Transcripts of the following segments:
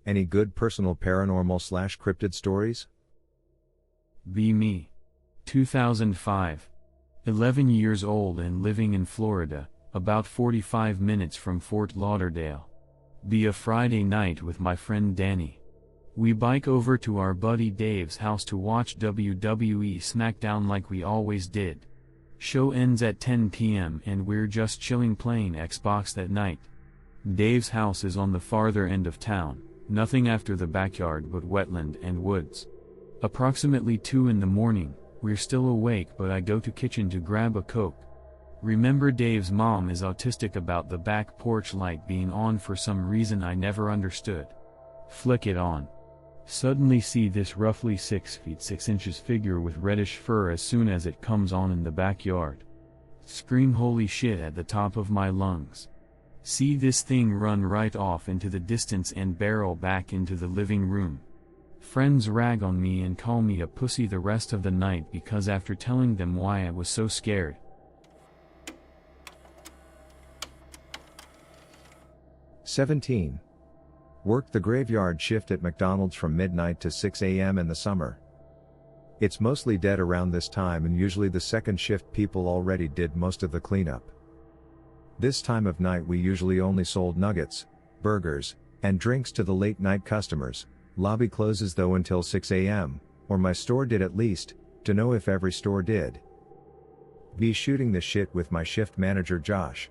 Any good personal paranormal/cryptid stories? Be me. 2005. 11 years old and living in Florida, about 45 minutes from Fort Lauderdale. Be a Friday night with my friend Danny. We bike over to our buddy Dave's house to watch WWE SmackDown like we always did. Show ends at 10 p.m. and we're just chilling playing Xbox that night. Dave's house is on the farther end of town, nothing after the backyard but wetland and woods. Approximately 2 in the morning, we're still awake but I go to kitchen to grab a Coke. Remember Dave's mom is autistic about the back porch light being on for some reason I never understood. Flick it on. Suddenly see this roughly 6 feet 6 inches figure with reddish fur as soon as it comes on in the backyard. Scream holy shit at the top of my lungs. See this thing run right off into the distance and barrel back into the living room. Friends rag on me and call me a pussy the rest of the night because after telling them why I was so scared. 17. Worked the graveyard shift at McDonald's from midnight to 6 a.m. in the summer. It's mostly dead around this time and usually the second shift people already did most of the cleanup. This time of night we usually only sold nuggets, burgers, and drinks to the late night customers. Lobby closes though until 6 a.m., or my store did at least, to know if every store did. Be shooting the shit with my shift manager Josh.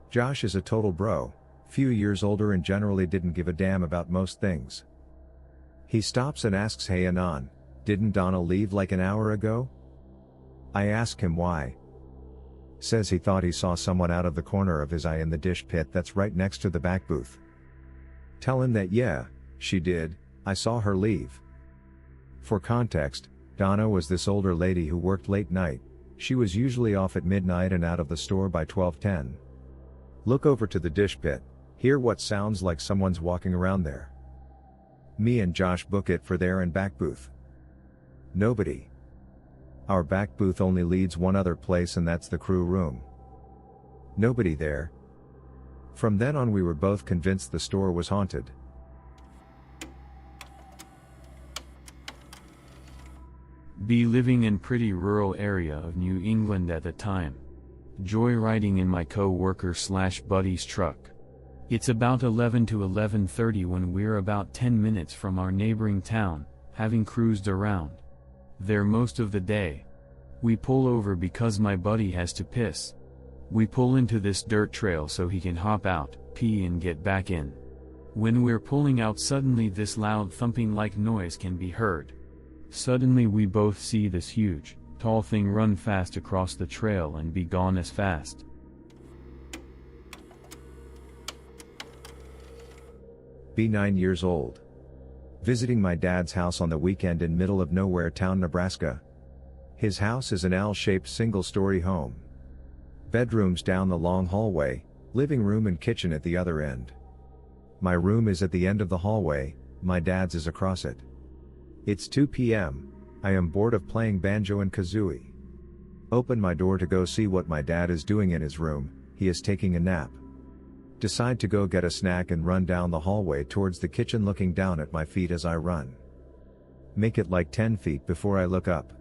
Josh is a total bro, few years older and generally didn't give a damn about most things. He stops and asks, "Hey Anon, didn't Donna leave like an hour ago?" I ask him why. Says he thought he saw someone out of the corner of his eye in the dish pit that's right next to the back booth. Tell him that yeah, she did, I saw her leave. For context, Donna was this older lady who worked late night. She was usually off at midnight and out of the store by 12:10. Look over to the dish pit, hear what sounds like someone's walking around there. Me and Josh book it for there and back booth. Nobody. Our back booth only leads one other place and that's the crew room. Nobody there. From then on we were both convinced the store was haunted. Be living in pretty rural area of New England at the time. Joyriding in my co-worker/buddy's truck. It's about 11 to 11:30 when we're about 10 minutes from our neighboring town, having cruised around there most of the day. We pull over because my buddy has to piss. We pull into this dirt trail so he can hop out, pee and get back in. When we're pulling out suddenly this loud thumping like noise can be heard. Suddenly we both see this huge, tall thing run fast across the trail and be gone as fast. Be 9 years old. Visiting my dad's house on the weekend in middle of nowhere town Nebraska. His house is an L-shaped single-story home. Bedrooms down the long hallway, living room and kitchen at the other end. My room is at the end of the hallway, my dad's is across it. It's 2 p.m., I am bored of playing banjo and kazooie. Open my door to go see what my dad is doing in his room, he is taking a nap. Decide to go get a snack and run down the hallway towards the kitchen looking down at my feet as I run. Make it like 10 feet before I look up.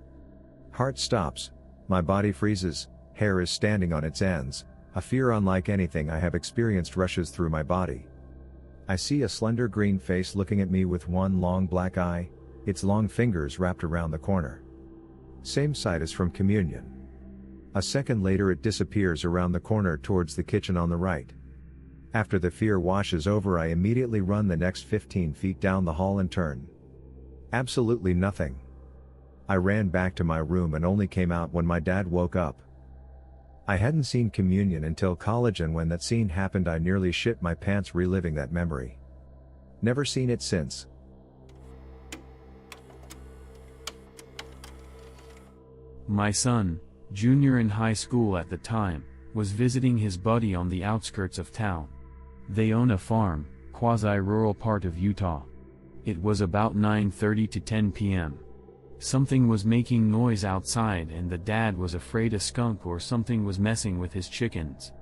Heart stops, my body freezes, hair is standing on its ends, a fear unlike anything I have experienced rushes through my body. I see a slender green face looking at me with one long black eye, its long fingers wrapped around the corner. Same sight as from communion. A second later it disappears around the corner towards the kitchen on the right. After the fear washes over I immediately run the next 15 feet down the hall and turn. Absolutely nothing. I ran back to my room and only came out when my dad woke up. I hadn't seen communion until college and when that scene happened I nearly shit my pants reliving that memory. Never seen it since. My son, junior in high school at the time, was visiting his buddy on the outskirts of town. They own a farm, quasi-rural part of Utah. It was about 9:30 to 10 p.m. Something was making noise outside and the dad was afraid a skunk or something was messing with his chickens.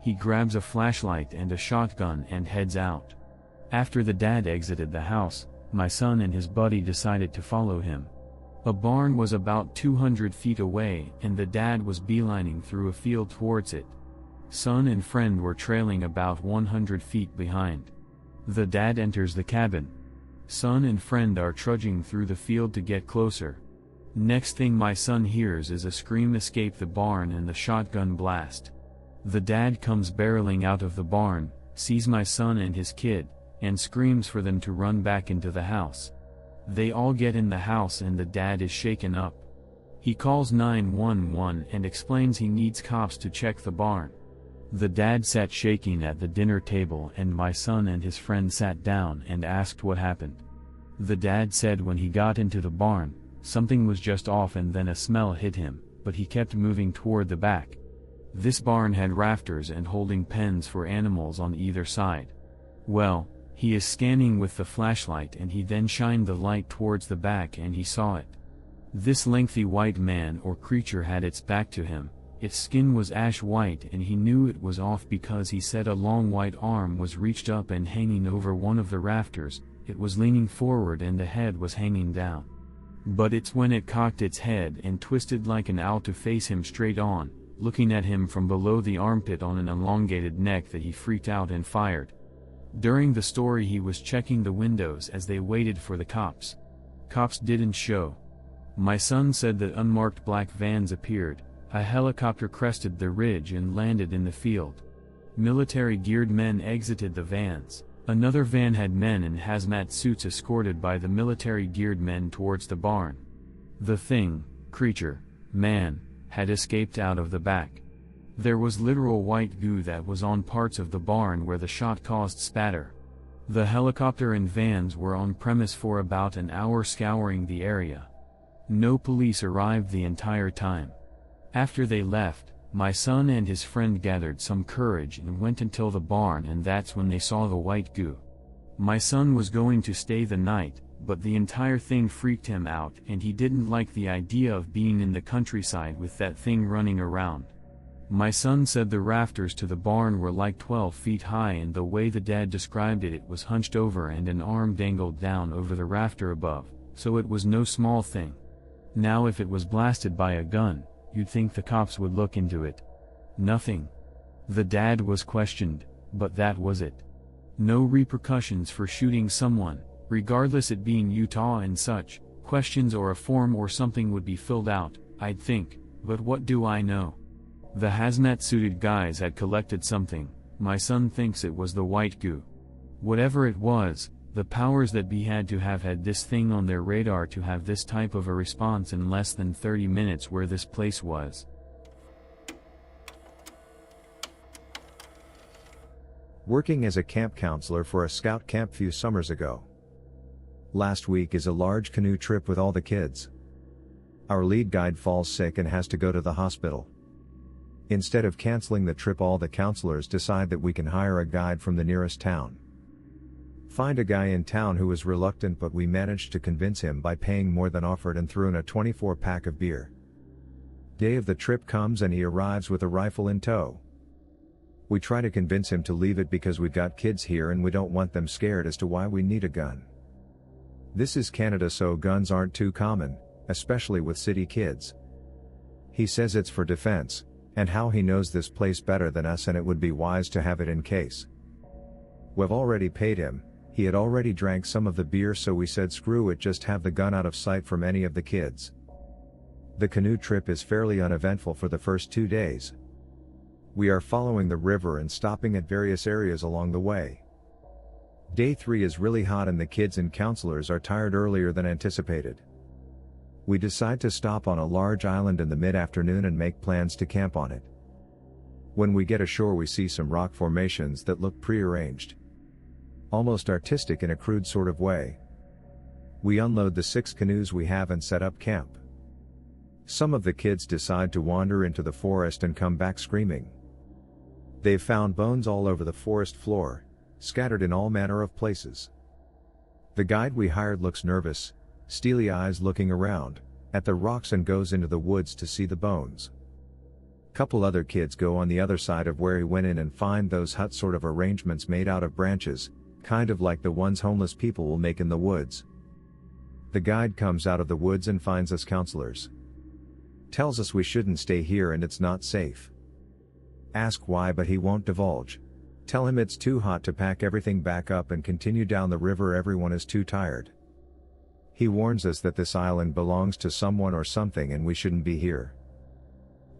He grabs a flashlight and a shotgun and heads out. After the dad exited the house, my son and his buddy decided to follow him. A barn was about 200 feet away and the dad was beelining through a field towards it. Son and friend were trailing about 100 feet behind. The dad enters the cabin. Son and friend are trudging through the field to get closer. Next thing my son hears is a scream escape the barn and the shotgun blast. The dad comes barreling out of the barn, sees my son and his kid, and screams for them to run back into the house. They all get in the house and the dad is shaken up. He calls 911 and explains he needs cops to check the barn. The dad sat shaking at the dinner table and my son and his friend sat down and asked what happened. The dad said when he got into the barn, something was just off and then a smell hit him, but he kept moving toward the back. This barn had rafters and holding pens for animals on either side. Well, he is scanning with the flashlight and he then shined the light towards the back and he saw it. This lengthy white man or creature had its back to him, its skin was ash white and he knew it was off because he said a long white arm was reached up and hanging over one of the rafters, it was leaning forward and the head was hanging down. But it's when it cocked its head and twisted like an owl to face him straight on, looking at him from below the armpit on an elongated neck that he freaked out and fired. During the story he was checking the windows as they waited for the cops. Cops didn't show. My son said that unmarked black vans appeared, a helicopter crested the ridge and landed in the field. Military-geared men exited the vans. Another van had men in hazmat suits escorted by the military-geared men towards the barn. The thing, creature, man, had escaped out of the back. There was literal white goo that was on parts of the barn where the shot caused spatter. The helicopter and vans were on premise for about an hour scouring the area. No police arrived the entire time. After they left, my son and his friend gathered some courage and went until the barn and that's when they saw the white goo. My son was going to stay the night, but the entire thing freaked him out and he didn't like the idea of being in the countryside with that thing running around. My son said the rafters to the barn were like 12 feet high and the way the dad described it, it was hunched over and an arm dangled down over the rafter above, so it was no small thing. Now if it was blasted by a gun, you'd think the cops would look into it. Nothing. The dad was questioned, but that was it. No repercussions for shooting someone, regardless it being Utah and such. Questions or a form or something would be filled out, I'd think, but what do I know? The hazmat-suited guys had collected something. My son thinks it was the white goo. Whatever it was, the powers that be had to have had this thing on their radar to have this type of a response in less than 30 minutes where this place was. Working as a camp counselor for a scout camp few summers ago. Last week is a large canoe trip with all the kids. Our lead guide falls sick and has to go to the hospital. Instead of canceling the trip, all the counselors decide that we can hire a guide from the nearest town. Find a guy in town who was reluctant, but we managed to convince him by paying more than offered and threw in a 24-pack of beer. Day of the trip comes and he arrives with a rifle in tow. We try to convince him to leave it because we've got kids here and we don't want them scared as to why we need a gun. This is Canada, so guns aren't too common, especially with city kids. He says it's for defense, and how he knows this place better than us and it would be wise to have it in case. We've already paid him. He had already drank some of the beer, so we said screw it, just have the gun out of sight from any of the kids. The canoe trip is fairly uneventful for the first 2 days. We are following the river and stopping at various areas along the way. Day 3 is really hot and the kids and counselors are tired earlier than anticipated. We decide to stop on a large island in the mid-afternoon and make plans to camp on it. When we get ashore, we see some rock formations that look pre-arranged. Almost artistic in a crude sort of way. We unload the 6 canoes we have and set up camp. Some of the kids decide to wander into the forest and come back screaming. They've found bones all over the forest floor, scattered in all manner of places. The guide we hired looks nervous, steely eyes looking around at the rocks, and goes into the woods to see the bones. Couple other kids go on the other side of where he went in and find those hut sort of arrangements made out of branches, kind of like the ones homeless people will make in the woods. The guide comes out of the woods and finds us counselors. Tells us we shouldn't stay here and it's not safe. Ask why, but he won't divulge. Tell him it's too hot to pack everything back up and continue down the river, everyone is too tired. He warns us that this island belongs to someone or something and we shouldn't be here.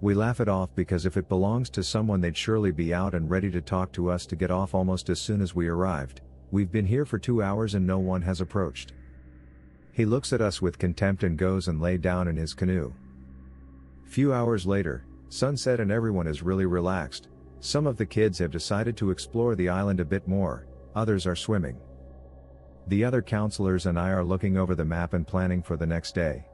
We laugh it off because if it belongs to someone they'd surely be out and ready to talk to us to get off almost as soon as we arrived. We've been here for 2 hours and no one has approached. He looks at us with contempt and goes and lay down in his canoe. Few hours later, sunset and everyone is really relaxed. Some of the kids have decided to explore the island a bit more, others are swimming. The other counselors and I are looking over the map and planning for the next day.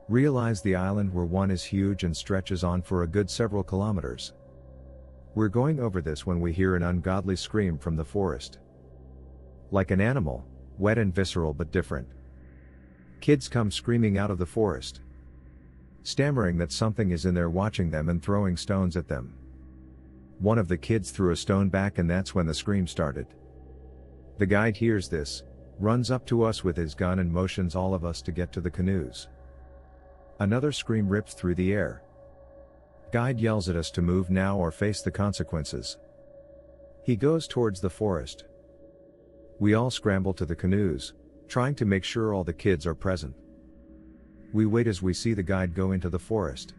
Realize the island we're on is huge and stretches on for a good several kilometers. We're going over this when we hear an ungodly scream from the forest. Like an animal, wet and visceral but different. Kids come screaming out of the forest, stammering that something is in there watching them and throwing stones at them. One of the kids threw a stone back and that's when the scream started. The guide hears this, runs up to us with his gun and motions all of us to get to the canoes. Another scream rips through the air. Guide yells at us to move now or face the consequences. He goes towards the forest. We all scramble to the canoes, trying to make sure all the kids are present. We wait as we see the guide go into the forest.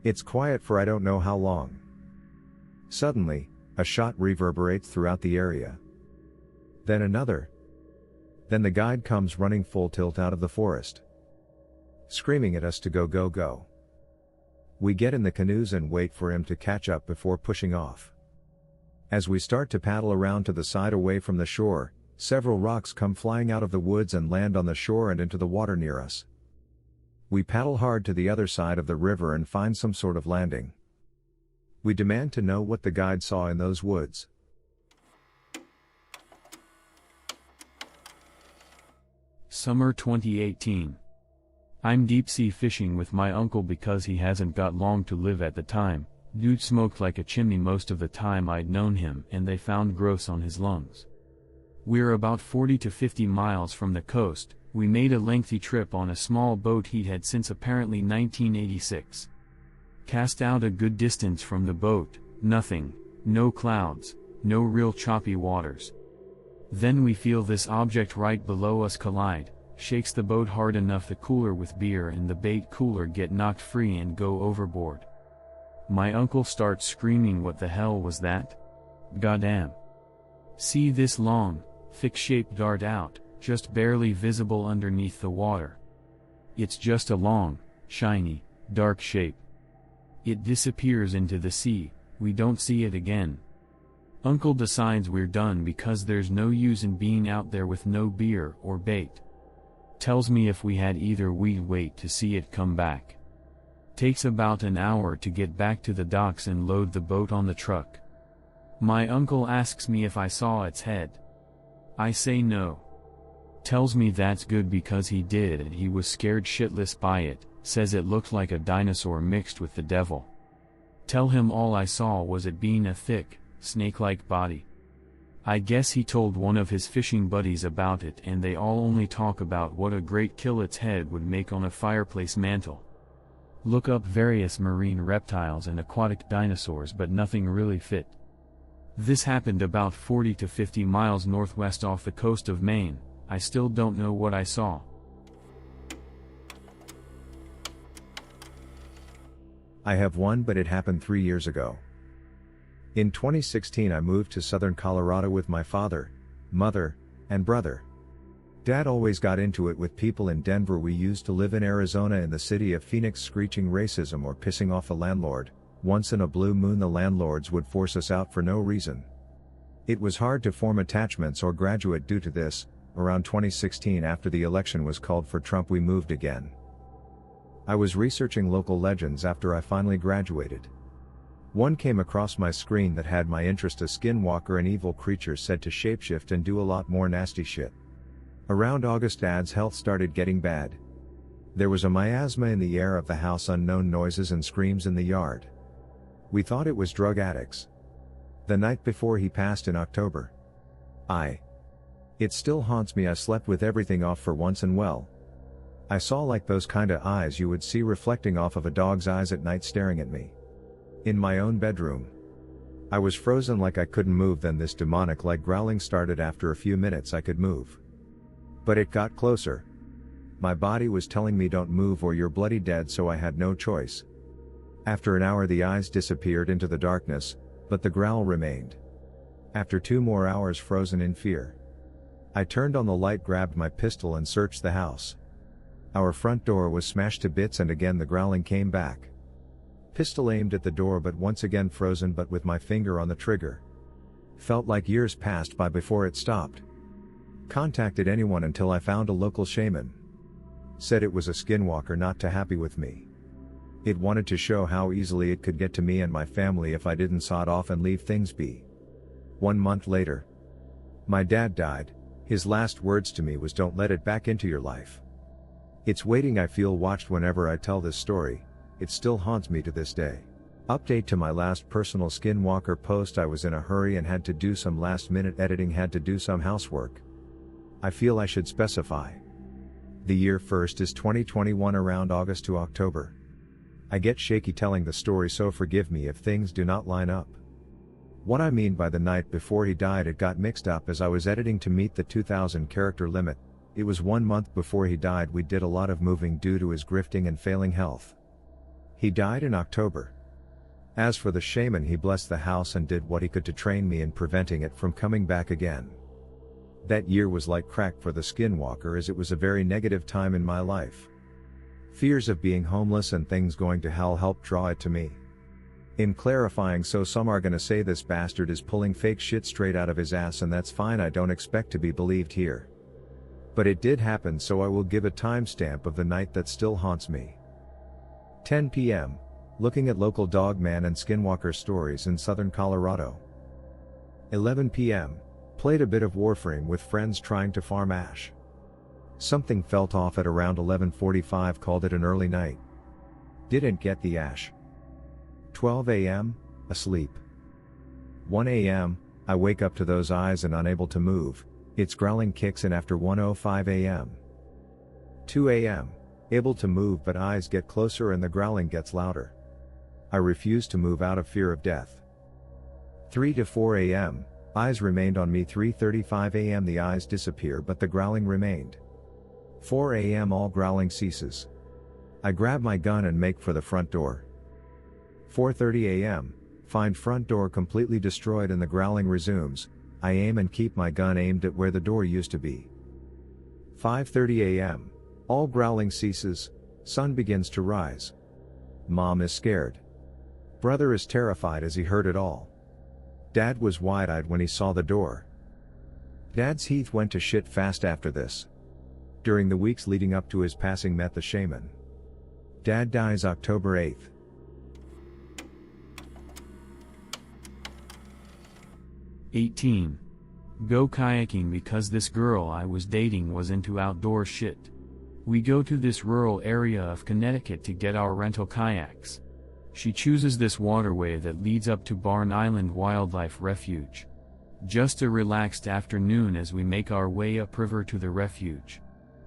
It's quiet for I don't know how long. Suddenly, a shot reverberates throughout the area. Then another. Then the guide comes running full tilt out of the forest, screaming at us to go, go, go. We get in the canoes and wait for him to catch up before pushing off. As we start to paddle around to the side away from the shore, several rocks come flying out of the woods and land on the shore and into the water near us. We paddle hard to the other side of the river and find some sort of landing. We demand to know what the guide saw in those woods. Summer 2018. I'm deep-sea fishing with my uncle because he hasn't got long to live at the time. Dude smoked like a chimney most of the time I'd known him and they found growths on his lungs. We're about 40 to 50 miles from the coast. We made a lengthy trip on a small boat he'd had since apparently 1986. Cast out a good distance from the boat, nothing, no clouds, no real choppy waters. Then we feel this object right below us collide, shakes the boat hard enough the cooler with beer and the bait cooler get knocked free and go overboard. My uncle starts screaming, what the hell was that? Goddamn. See this long, thick shape dart out, just barely visible underneath the water. It's just a long, shiny, dark shape. It disappears into the sea, we don't see it again. Uncle decides we're done because there's no use in being out there with no beer or bait. Tells me if we had either we'd wait to see it come back. Takes about an hour to get back to the docks and load the boat on the truck. My uncle asks me if I saw its head. I say no. Tells me that's good because he did and he was scared shitless by it, says it looked like a dinosaur mixed with the devil. Tell him all I saw was it being a thick, snake-like body. I guess he told one of his fishing buddies about it and they all only talk about what a great kill its head would make on a fireplace mantle. Look up various marine reptiles and aquatic dinosaurs but nothing really fit. This happened about 40 to 50 miles northwest off the coast of Maine. I still don't know what I saw. I have one, but it happened 3 years ago. In 2016 I moved to southern Colorado with my father, mother, and brother. Dad always got into it with people in Denver. We used to live in Arizona in the city of Phoenix, screeching racism or pissing off a landlord. Once in a blue moon the landlords would force us out for no reason. It was hard to form attachments or graduate due to this. Around 2016, after the election was called for Trump, we moved again. I was researching local legends after I finally graduated. One came across my screen that had my interest: a skinwalker, an evil creature said to shapeshift and do a lot more nasty shit. Around August, Dad's health started getting bad. There was a miasma in the air of the house, unknown noises and screams in the yard. We thought it was drug addicts. The night before he passed in October, It still haunts me. I slept with everything off for once and well, I saw like those kinda eyes you would see reflecting off of a dog's eyes at night staring at me. In my own bedroom. I was frozen like I couldn't move. Then this demonic like growling started. After a few minutes I could move. But it got closer. My body was telling me don't move or you're bloody dead, so I had no choice. After an hour the eyes disappeared into the darkness, but the growl remained. After 2 more hours frozen in fear, I turned on the light, grabbed my pistol and searched the house. Our front door was smashed to bits and again the growling came back. Pistol aimed at the door but once again frozen, but with my finger on the trigger. Felt like years passed by before it stopped. Contacted anyone until I found a local shaman. Said it was a skinwalker, not too happy with me. It wanted to show how easily it could get to me and my family if I didn't saw it off and leave things be. 1 month later, my dad died. His last words to me was, "Don't let it back into your life." It's waiting. I feel watched whenever I tell this story. It still haunts me to this day. Update to my last personal skinwalker post. I was in a hurry and had to do some last minute editing, had to do some housework. I feel I should specify. The year first is 2021, around August to October. I get shaky telling the story, so forgive me if things do not line up. What I mean by the night before he died, it got mixed up as I was editing to meet the 2,000 character limit. It was 1 month before he died. We did a lot of moving due to his grifting and failing health. He died in October. As for the shaman, he blessed the house and did what he could to train me in preventing it from coming back again. That year was like crack for the skinwalker, as it was a very negative time in my life. Fears of being homeless and things going to hell helped draw it to me. In clarifying, so some are gonna say this bastard is pulling fake shit straight out of his ass, and that's fine. I don't expect to be believed here. But it did happen, so I will give a timestamp of the night that still haunts me. 10 p.m. Looking at local dogman and skinwalker stories in southern Colorado. 11 p.m. Played a bit of Warframe with friends trying to farm ash. Something felt off at around 11:45, called it an early night. Didn't get the ash. 12 a.m. Asleep. 1 a.m. I wake up to those eyes and unable to move. Its growling kicks in after 1:05 a.m. 2 a.m. Able to move, but eyes get closer and the growling gets louder. I refuse to move out of fear of death. 3 to 4 a.m. Eyes remained on me. 3:35 a.m. The eyes disappear but the growling remained. 4 a.m. All growling ceases. I grab my gun and make for the front door. 4:30 a.m. Find front door completely destroyed and the growling resumes. I aim and keep my gun aimed at where the door used to be. 5:30 a.m. All growling ceases. Sun begins to rise. Mom is scared. Brother is terrified as he heard it all. Dad was wide-eyed when he saw the door. Dad's heath went to shit fast after this. During the weeks leading up to his passing, met the shaman. Dad dies October 8th. 18. Go kayaking because this girl I was dating was into outdoor shit. We go to this rural area of Connecticut to get our rental kayaks. She chooses this waterway that leads up to Barn Island Wildlife Refuge. Just a relaxed afternoon as we make our way upriver to the refuge.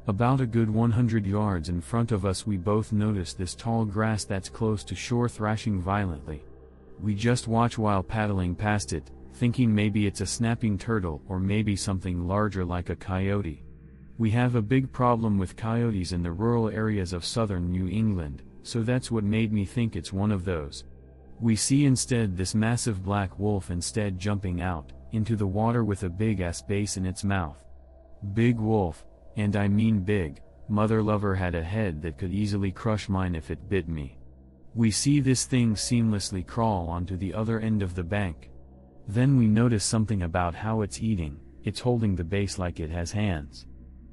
About a good 100 yards in front of us we both notice this tall grass that's close to shore thrashing violently. We just watch while paddling past it, thinking maybe it's a snapping turtle or maybe something larger like a coyote. We have a big problem with coyotes in the rural areas of southern New England, so that's what made me think it's one of those. We see instead this massive black wolf instead jumping out into the water with a big ass bass in its mouth. Big wolf, and I mean big. Mother lover had a head that could easily crush mine if it bit me. We see this thing seamlessly crawl onto the other end of the bank. Then we notice something about how it's eating. It's holding the bass like it has hands.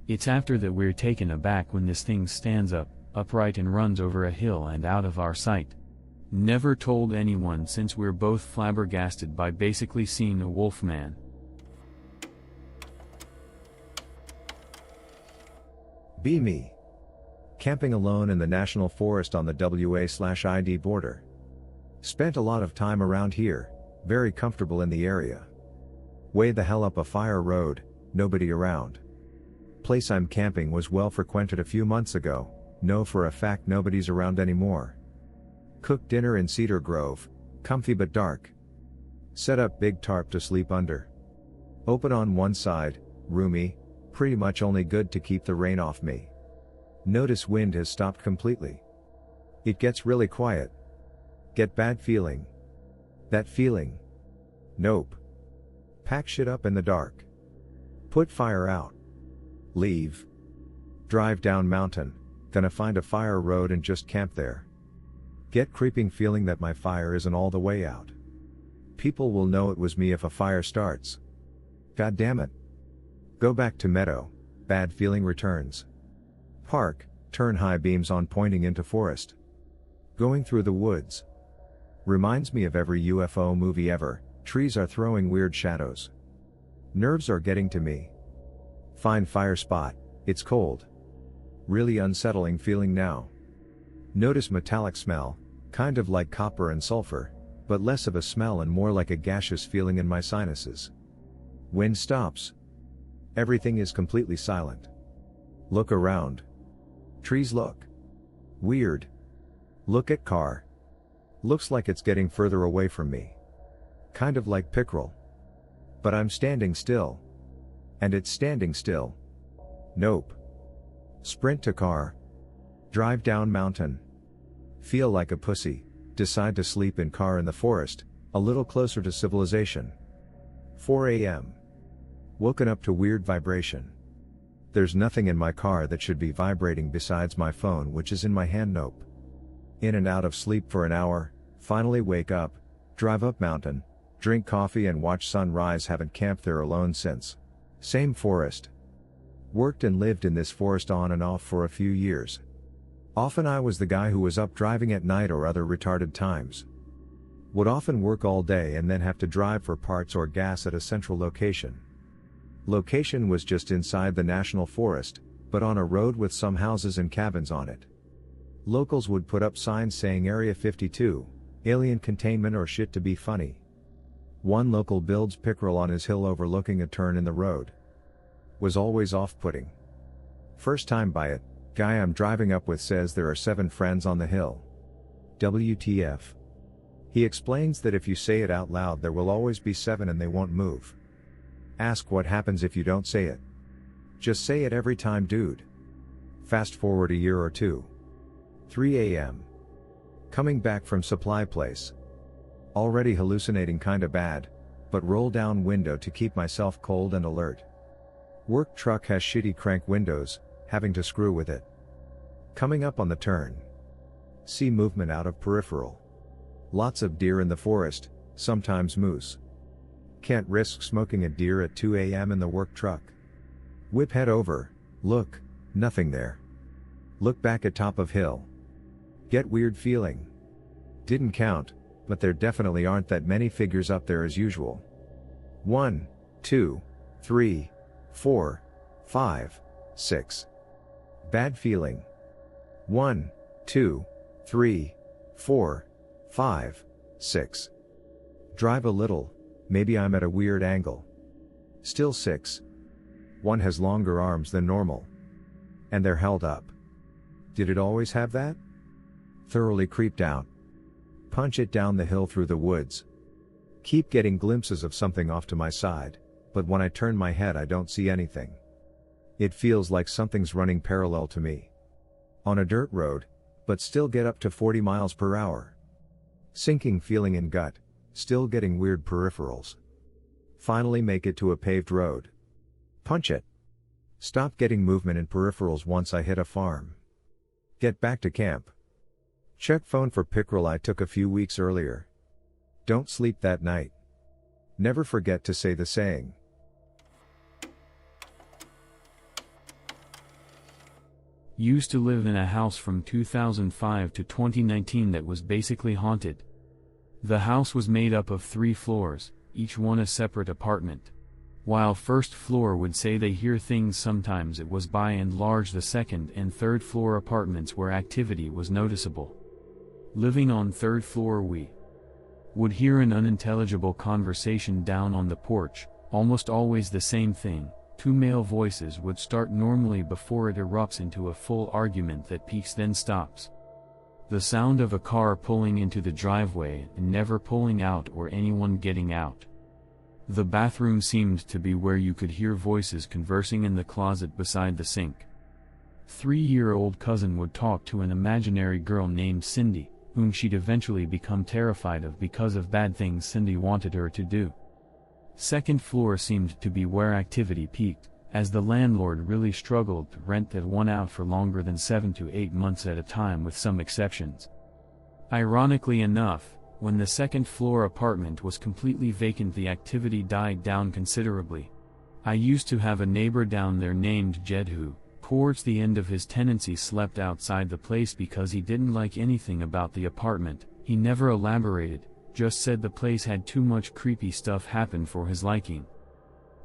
It's after that we're taken aback when this thing stands up, upright and runs over a hill and out of our sight. Never told anyone since we're both flabbergasted by basically seeing a Wolfman. Be me. Camping alone in the national forest on the WA/ID border. Spent a lot of time around here, very comfortable in the area. Way the hell up a fire road, nobody around. Place I'm camping was well frequented a few months ago, know for a fact nobody's around anymore. Cook dinner in Cedar Grove, comfy but dark. Set up big tarp to sleep under. Open on one side, roomy, pretty much only good to keep the rain off me. Notice wind has stopped completely. It gets really quiet. Get bad feeling. That feeling. Nope. Pack shit up in the dark. Put fire out. Leave. Drive down mountain, gonna find a fire road and just camp there. Get creeping feeling that my fire isn't all the way out. People will know it was me if a fire starts. God damn it. Go back to meadow, bad feeling returns. Park, turn high beams on pointing into forest. Going through the woods. Reminds me of every UFO movie ever, trees are throwing weird shadows. Nerves are getting to me. Find fire spot, it's cold. Really unsettling feeling now. Notice metallic smell, kind of like copper and sulfur, but less of a smell and more like a gaseous feeling in my sinuses. Wind stops. Everything is completely silent. Look around. Trees look weird. Look at car. Looks like it's getting further away from me. Kind of like pickerel. But I'm standing still. And it's standing still. Nope. Sprint to car. Drive down mountain. Feel like a pussy, decide to sleep in car in the forest, a little closer to civilization. 4 a.m. Woken up to weird vibration. There's nothing in my car that should be vibrating besides my phone, which is in my hand. Nope. In and out of sleep for an hour, finally wake up, drive up mountain, drink coffee and watch sunrise. Haven't camped there alone since. Same forest. Worked and lived in this forest on and off for a few years. Often I was the guy who was up driving at night or other retarded times. Would often work all day and then have to drive for parts or gas at a central location. Location was just inside the national forest, but on a road with some houses and cabins on it. Locals would put up signs saying Area 52, alien containment or shit to be funny. One local builds pickerel on his hill overlooking a turn in the road. Was always off-putting. First time by it, guy I'm driving up with says there are 7 friends on the hill. WTF. He explains that if you say it out loud there will always be 7 and they won't move. Ask what happens if you don't say it. Just say it every time, dude. Fast forward a year or two. 3 a.m. Coming back from supply place. Already hallucinating kinda bad, but roll down window to keep myself cold and alert. Work truck has shitty crank windows, having to screw with it. Coming up on the turn. See movement out of peripheral. Lots of deer in the forest, sometimes moose. Can't risk smoking a deer at 2 a.m. in the work truck. Whip head over, look, nothing there. Look back at top of hill. Get weird feeling. Didn't count, but there definitely aren't that many figures up there as usual. 1, 2, 3, 4, 5, 6. Bad feeling. 1, 2, 3, 4, 5, 6. Drive a little, maybe I'm at a weird angle. Still 6. One has longer arms than normal. And they're held up. Did it always have that? Thoroughly creeped out. Punch it down the hill through the woods. Keep getting glimpses of something off to my side, but when I turn my head I don't see anything. It feels like something's running parallel to me. On a dirt road, but still get up to 40 miles per hour. Sinking feeling in gut, still getting weird peripherals. Finally make it to a paved road. Punch it. Stop getting movement in peripherals once I hit a farm. Get back to camp. Check phone for pickerel I took a few weeks earlier. Don't sleep that night. Never forget to say the saying. Used to live in a house from 2005 to 2019 that was basically haunted. The house was made up of 3 floors, each one a separate apartment. While first floor would say they hear things, sometimes it was by and large the second and third floor apartments where activity was noticeable. Living on third floor we would hear an unintelligible conversation down on the porch, Almost always the same thing. Two male voices would start normally before it erupts into a full argument that peaks then stops. The sound of a car pulling into the driveway and never pulling out or anyone getting out. The bathroom seemed to be where you could hear voices conversing in the closet beside the sink. 3-year-old cousin would talk to an imaginary girl named Cindy, whom she'd eventually become terrified of because of bad things Cindy wanted her to do. Second floor seemed to be where activity peaked, as the landlord really struggled to rent that one out for longer than 7 to 8 months at a time with some exceptions. Ironically enough, when the second floor apartment was completely vacant the activity died down considerably. I used to have a neighbor down there named Jed who, towards the end of his tenancy slept outside the place because he didn't like anything about the apartment. He never elaborated, just said the place had too much creepy stuff happen for his liking.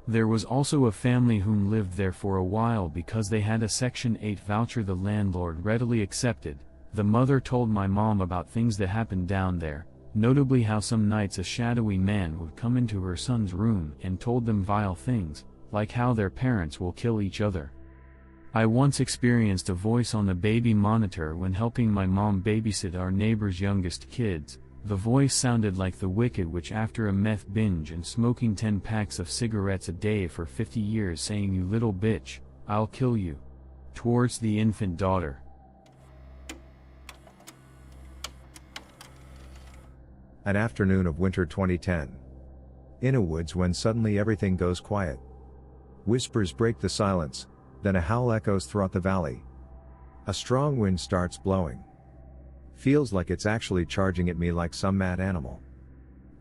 There was also a family whom lived there for a while because they had a Section 8 voucher the landlord readily accepted. The mother told my mom about things that happened down there, notably how some nights a shadowy man would come into her son's room and told them vile things, like how their parents will kill each other. I once experienced a voice on the baby monitor when helping my mom babysit our neighbor's youngest kids. The voice sounded like the Wicked Witch after a meth binge and smoking 10 packs of cigarettes a day for 50 years saying, "You little bitch, I'll kill you," towards the infant daughter. An afternoon of winter 2010. In a woods when suddenly everything goes quiet. Whispers break the silence, then a howl echoes throughout the valley. A strong wind starts blowing. Feels like it's actually charging at me like some mad animal.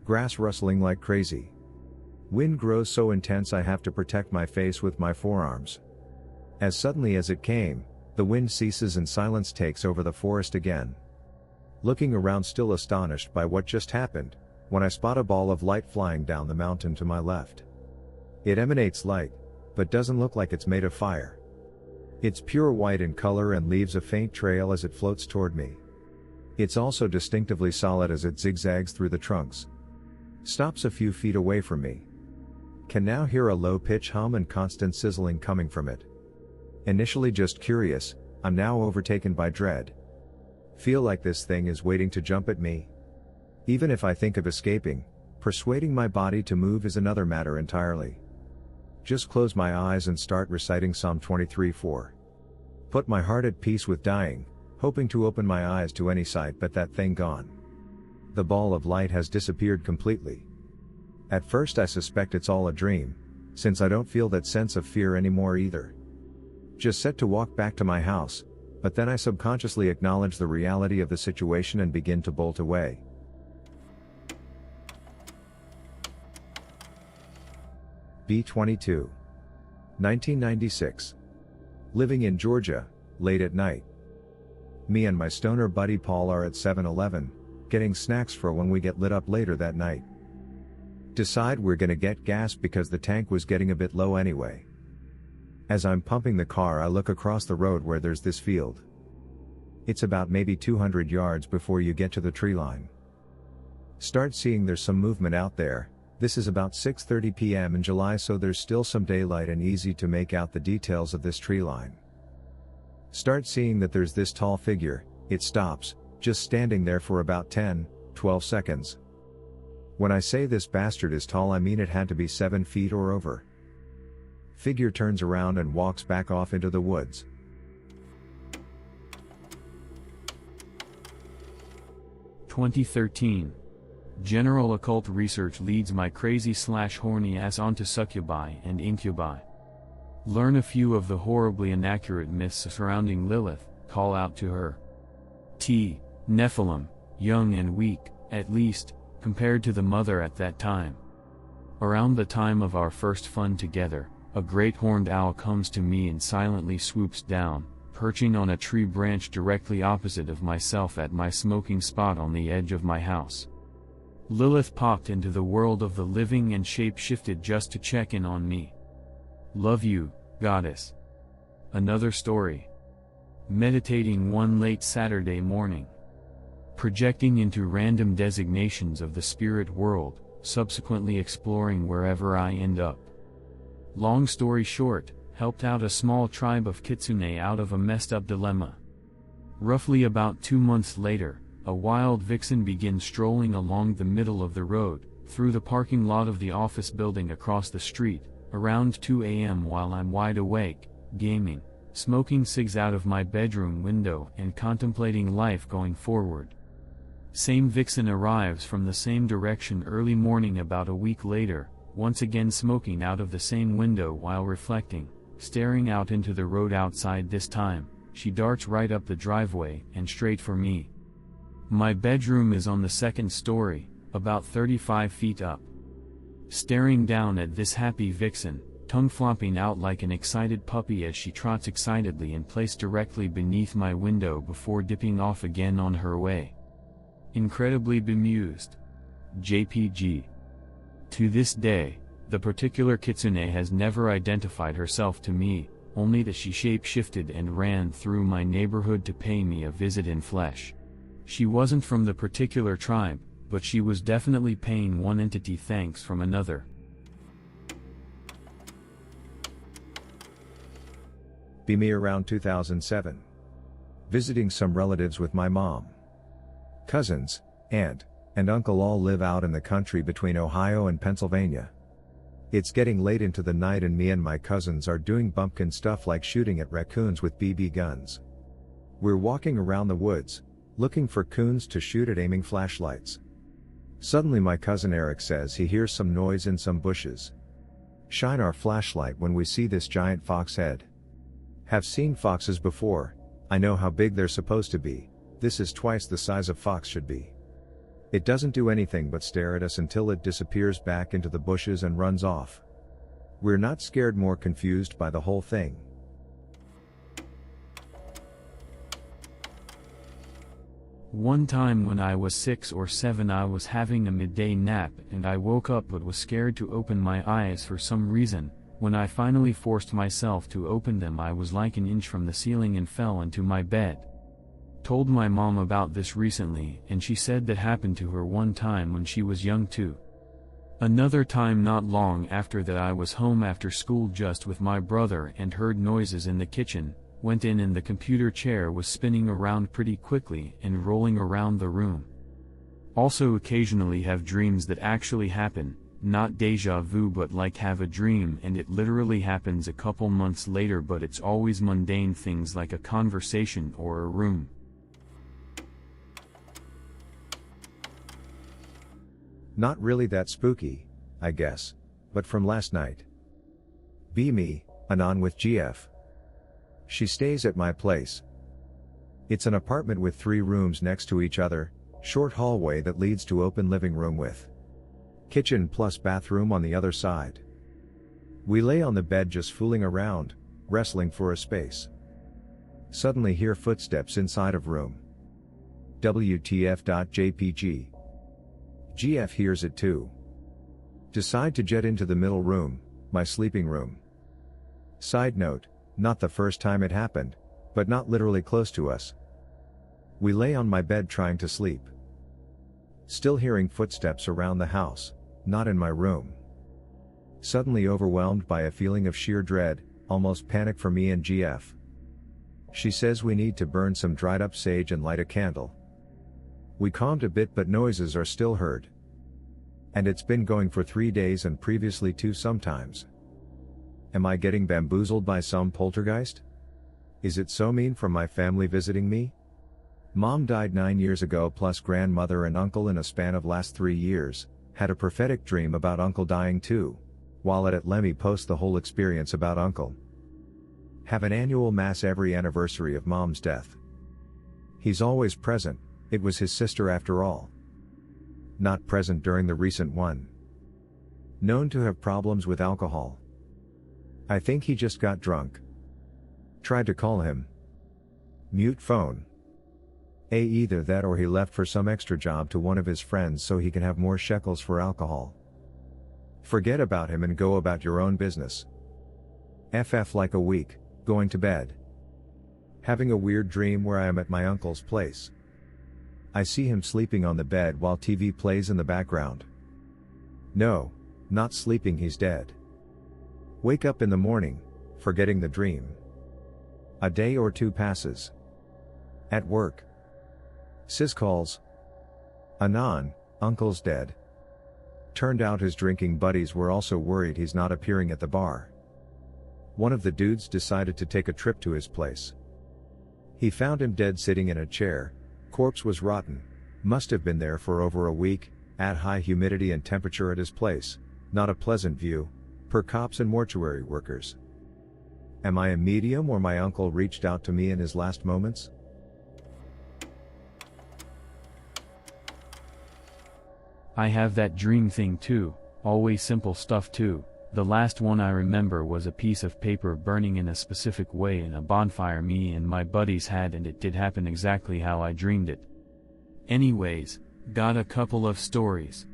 Grass rustling like crazy. Wind grows so intense I have to protect my face with my forearms. As suddenly as it came, the wind ceases and silence takes over the forest again. Looking around still astonished by what just happened, when I spot a ball of light flying down the mountain to my left. It emanates light, but doesn't look like it's made of fire. It's pure white in color and leaves a faint trail as it floats toward me. It's also distinctively solid as it zigzags through the trunks. Stops a few feet away from me. Can now hear a low-pitch hum and constant sizzling coming from it. Initially just curious, I'm now overtaken by dread. Feel like this thing is waiting to jump at me. Even if I think of escaping, persuading my body to move is another matter entirely. Just close my eyes and start reciting Psalm 23:4. Put my heart at peace with dying, hoping to open my eyes to any sight but that thing gone. The ball of light has disappeared completely. At first I suspect it's all a dream, since I don't feel that sense of fear anymore either. Just set to walk back to my house, but then I subconsciously acknowledge the reality of the situation and begin to bolt away. B-22. 1996. Living in Georgia, late at night. Me and my stoner buddy Paul are at 7-Eleven, getting snacks for when we get lit up later that night. Decide we're gonna get gas because the tank was getting a bit low anyway. As I'm pumping the car I look across the road where there's this field. It's about maybe 200 yards before you get to the tree line. Start seeing there's some movement out there. This is about 6:30 p.m. in July, so there's still some daylight and easy to make out the details of this tree line. Start seeing that there's this tall figure. It stops, just standing there for about 10-12 seconds. When I say this bastard is tall I mean it had to be 7 feet or over. Figure turns around and walks back off into the woods. (2013) General occult research leads my crazy/horny ass onto succubi and incubi. Learn a few of the horribly inaccurate myths surrounding Lilith, call out to her. Nephilim, young and weak, at least, compared to the mother at that time. Around the time of our first fun together, a great horned owl comes to me and silently swoops down, perching on a tree branch directly opposite of myself at my smoking spot on the edge of my house. Lilith popped into the world of the living and shape-shifted just to check in on me. Love you, goddess. Another story. Meditating one late Saturday morning. Projecting into random designations of the spirit world, subsequently exploring wherever I end up. Long story short, helped out a small tribe of Kitsune out of a messed up dilemma. Roughly about 2 months later, a wild vixen begins strolling along the middle of the road, through the parking lot of the office building across the street, around 2 a.m. while I'm wide awake, gaming, smoking cigs out of my bedroom window and contemplating life going forward. Same vixen arrives from the same direction early morning about a week later, once again smoking out of the same window while reflecting, staring out into the road outside. This time, she darts right up the driveway and straight for me. My bedroom is on the second story, about 35 feet up. Staring down at this happy vixen, tongue flopping out like an excited puppy as she trots excitedly and placed directly beneath my window before dipping off again on her way. Incredibly bemused. JPG. To this day, the particular Kitsune has never identified herself to me, only that she shape-shifted and ran through my neighborhood to pay me a visit in flesh. She wasn't from the particular tribe, but she was definitely paying one entity thanks from another. Be me around 2007. Visiting some relatives with my mom. Cousins, aunt, and uncle all live out in the country between Ohio and Pennsylvania. It's getting late into the night and me and my cousins are doing bumpkin stuff like shooting at raccoons with BB guns. We're walking around the woods, looking for coons to shoot at aiming flashlights. Suddenly my cousin Eric says he hears some noise in some bushes. Shine our flashlight when we see this giant fox head. Have seen foxes before, I know how big they're supposed to be, this is twice the size a fox should be. It doesn't do anything but stare at us until it disappears back into the bushes and runs off. We're not scared, more confused by the whole thing. One time when I was 6 or 7 I was having a midday nap and I woke up but was scared to open my eyes for some reason. When I finally forced myself to open them I was like an inch from the ceiling and fell into my bed. Told my mom about this recently and she said that happened to her one time when she was young too. Another time not long after that I was home after school just with my brother and heard noises in the kitchen, went in and the computer chair was spinning around pretty quickly and rolling around the room. Also occasionally have dreams that actually happen, not deja vu but like have a dream and it literally happens a couple months later but it's always mundane things like a conversation or a room. Not really that spooky, I guess, but from last night. Be me, Anon with GF. She stays at my place. It's an apartment with 3 rooms next to each other, short hallway that leads to open living room with kitchen plus bathroom on the other side. We lay on the bed just fooling around, wrestling for a space. Suddenly hear footsteps inside of room. WTF.jpg. GF hears it too. Decide to jet into the middle room, my sleeping room. Side note, not the first time it happened, but not literally close to us. We lay on my bed trying to sleep. Still hearing footsteps around the house, not in my room. Suddenly overwhelmed by a feeling of sheer dread, almost panic for me and GF. She says we need to burn some dried up sage and light a candle. We calmed a bit but noises are still heard. And it's been going for 3 days and previously 2 sometimes. Am I getting bamboozled by some poltergeist? Is it so mean from my family visiting me? Mom died 9 years ago plus grandmother and uncle in a span of last 3 years, had a prophetic dream about uncle dying too. While at let me post the whole experience about uncle. Have an annual mass every anniversary of mom's death. He's always present, it was his sister after all. Not present during the recent one. Known to have problems with alcohol. I think he just got drunk. Tried to call him. Mute phone. Either that or he left for some extra job to one of his friends so he can have more shekels for alcohol. Forget about him and go about your own business. FF like a week, going to bed. Having a weird dream where I am at my uncle's place. I see him sleeping on the bed while TV plays in the background. No, not sleeping, he's dead. Wake up in the morning, forgetting the dream. A day or two passes. At work. Sis calls. Anon, uncle's dead. Turned out his drinking buddies were also worried he's not appearing at the bar. One of the dudes decided to take a trip to his place. He found him dead sitting in a chair, corpse was rotten, must have been there for over a week, at high humidity and temperature at his place, not a pleasant view, per cops and mortuary workers. Am I a medium or my uncle reached out to me in his last moments? I have that dream thing too, always simple stuff too. The last one I remember was a piece of paper burning in a specific way in a bonfire me and my buddies had, and it did happen exactly how I dreamed it. Anyways, got a couple of stories.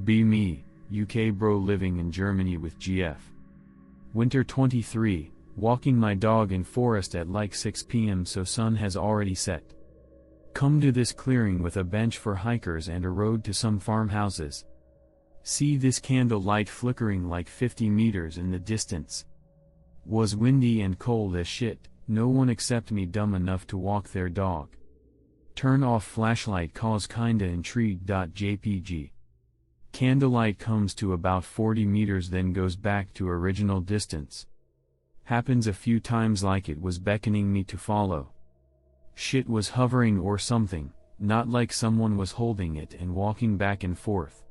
Be me, UK bro living in Germany with GF. Winter 23, walking my dog in forest at like 6 p.m. so sun has already set. Come to this clearing with a bench for hikers and a road to some farmhouses. See this candle light flickering like 50 meters in the distance. Was windy and cold as shit, no one except me dumb enough to walk their dog. Turn off flashlight cause kinda intrigued. JPG. Candlelight comes to about 40 meters then goes back to original distance. Happens a few times like it was beckoning me to follow. Shit was hovering or something, not like someone was holding it and walking back and forth.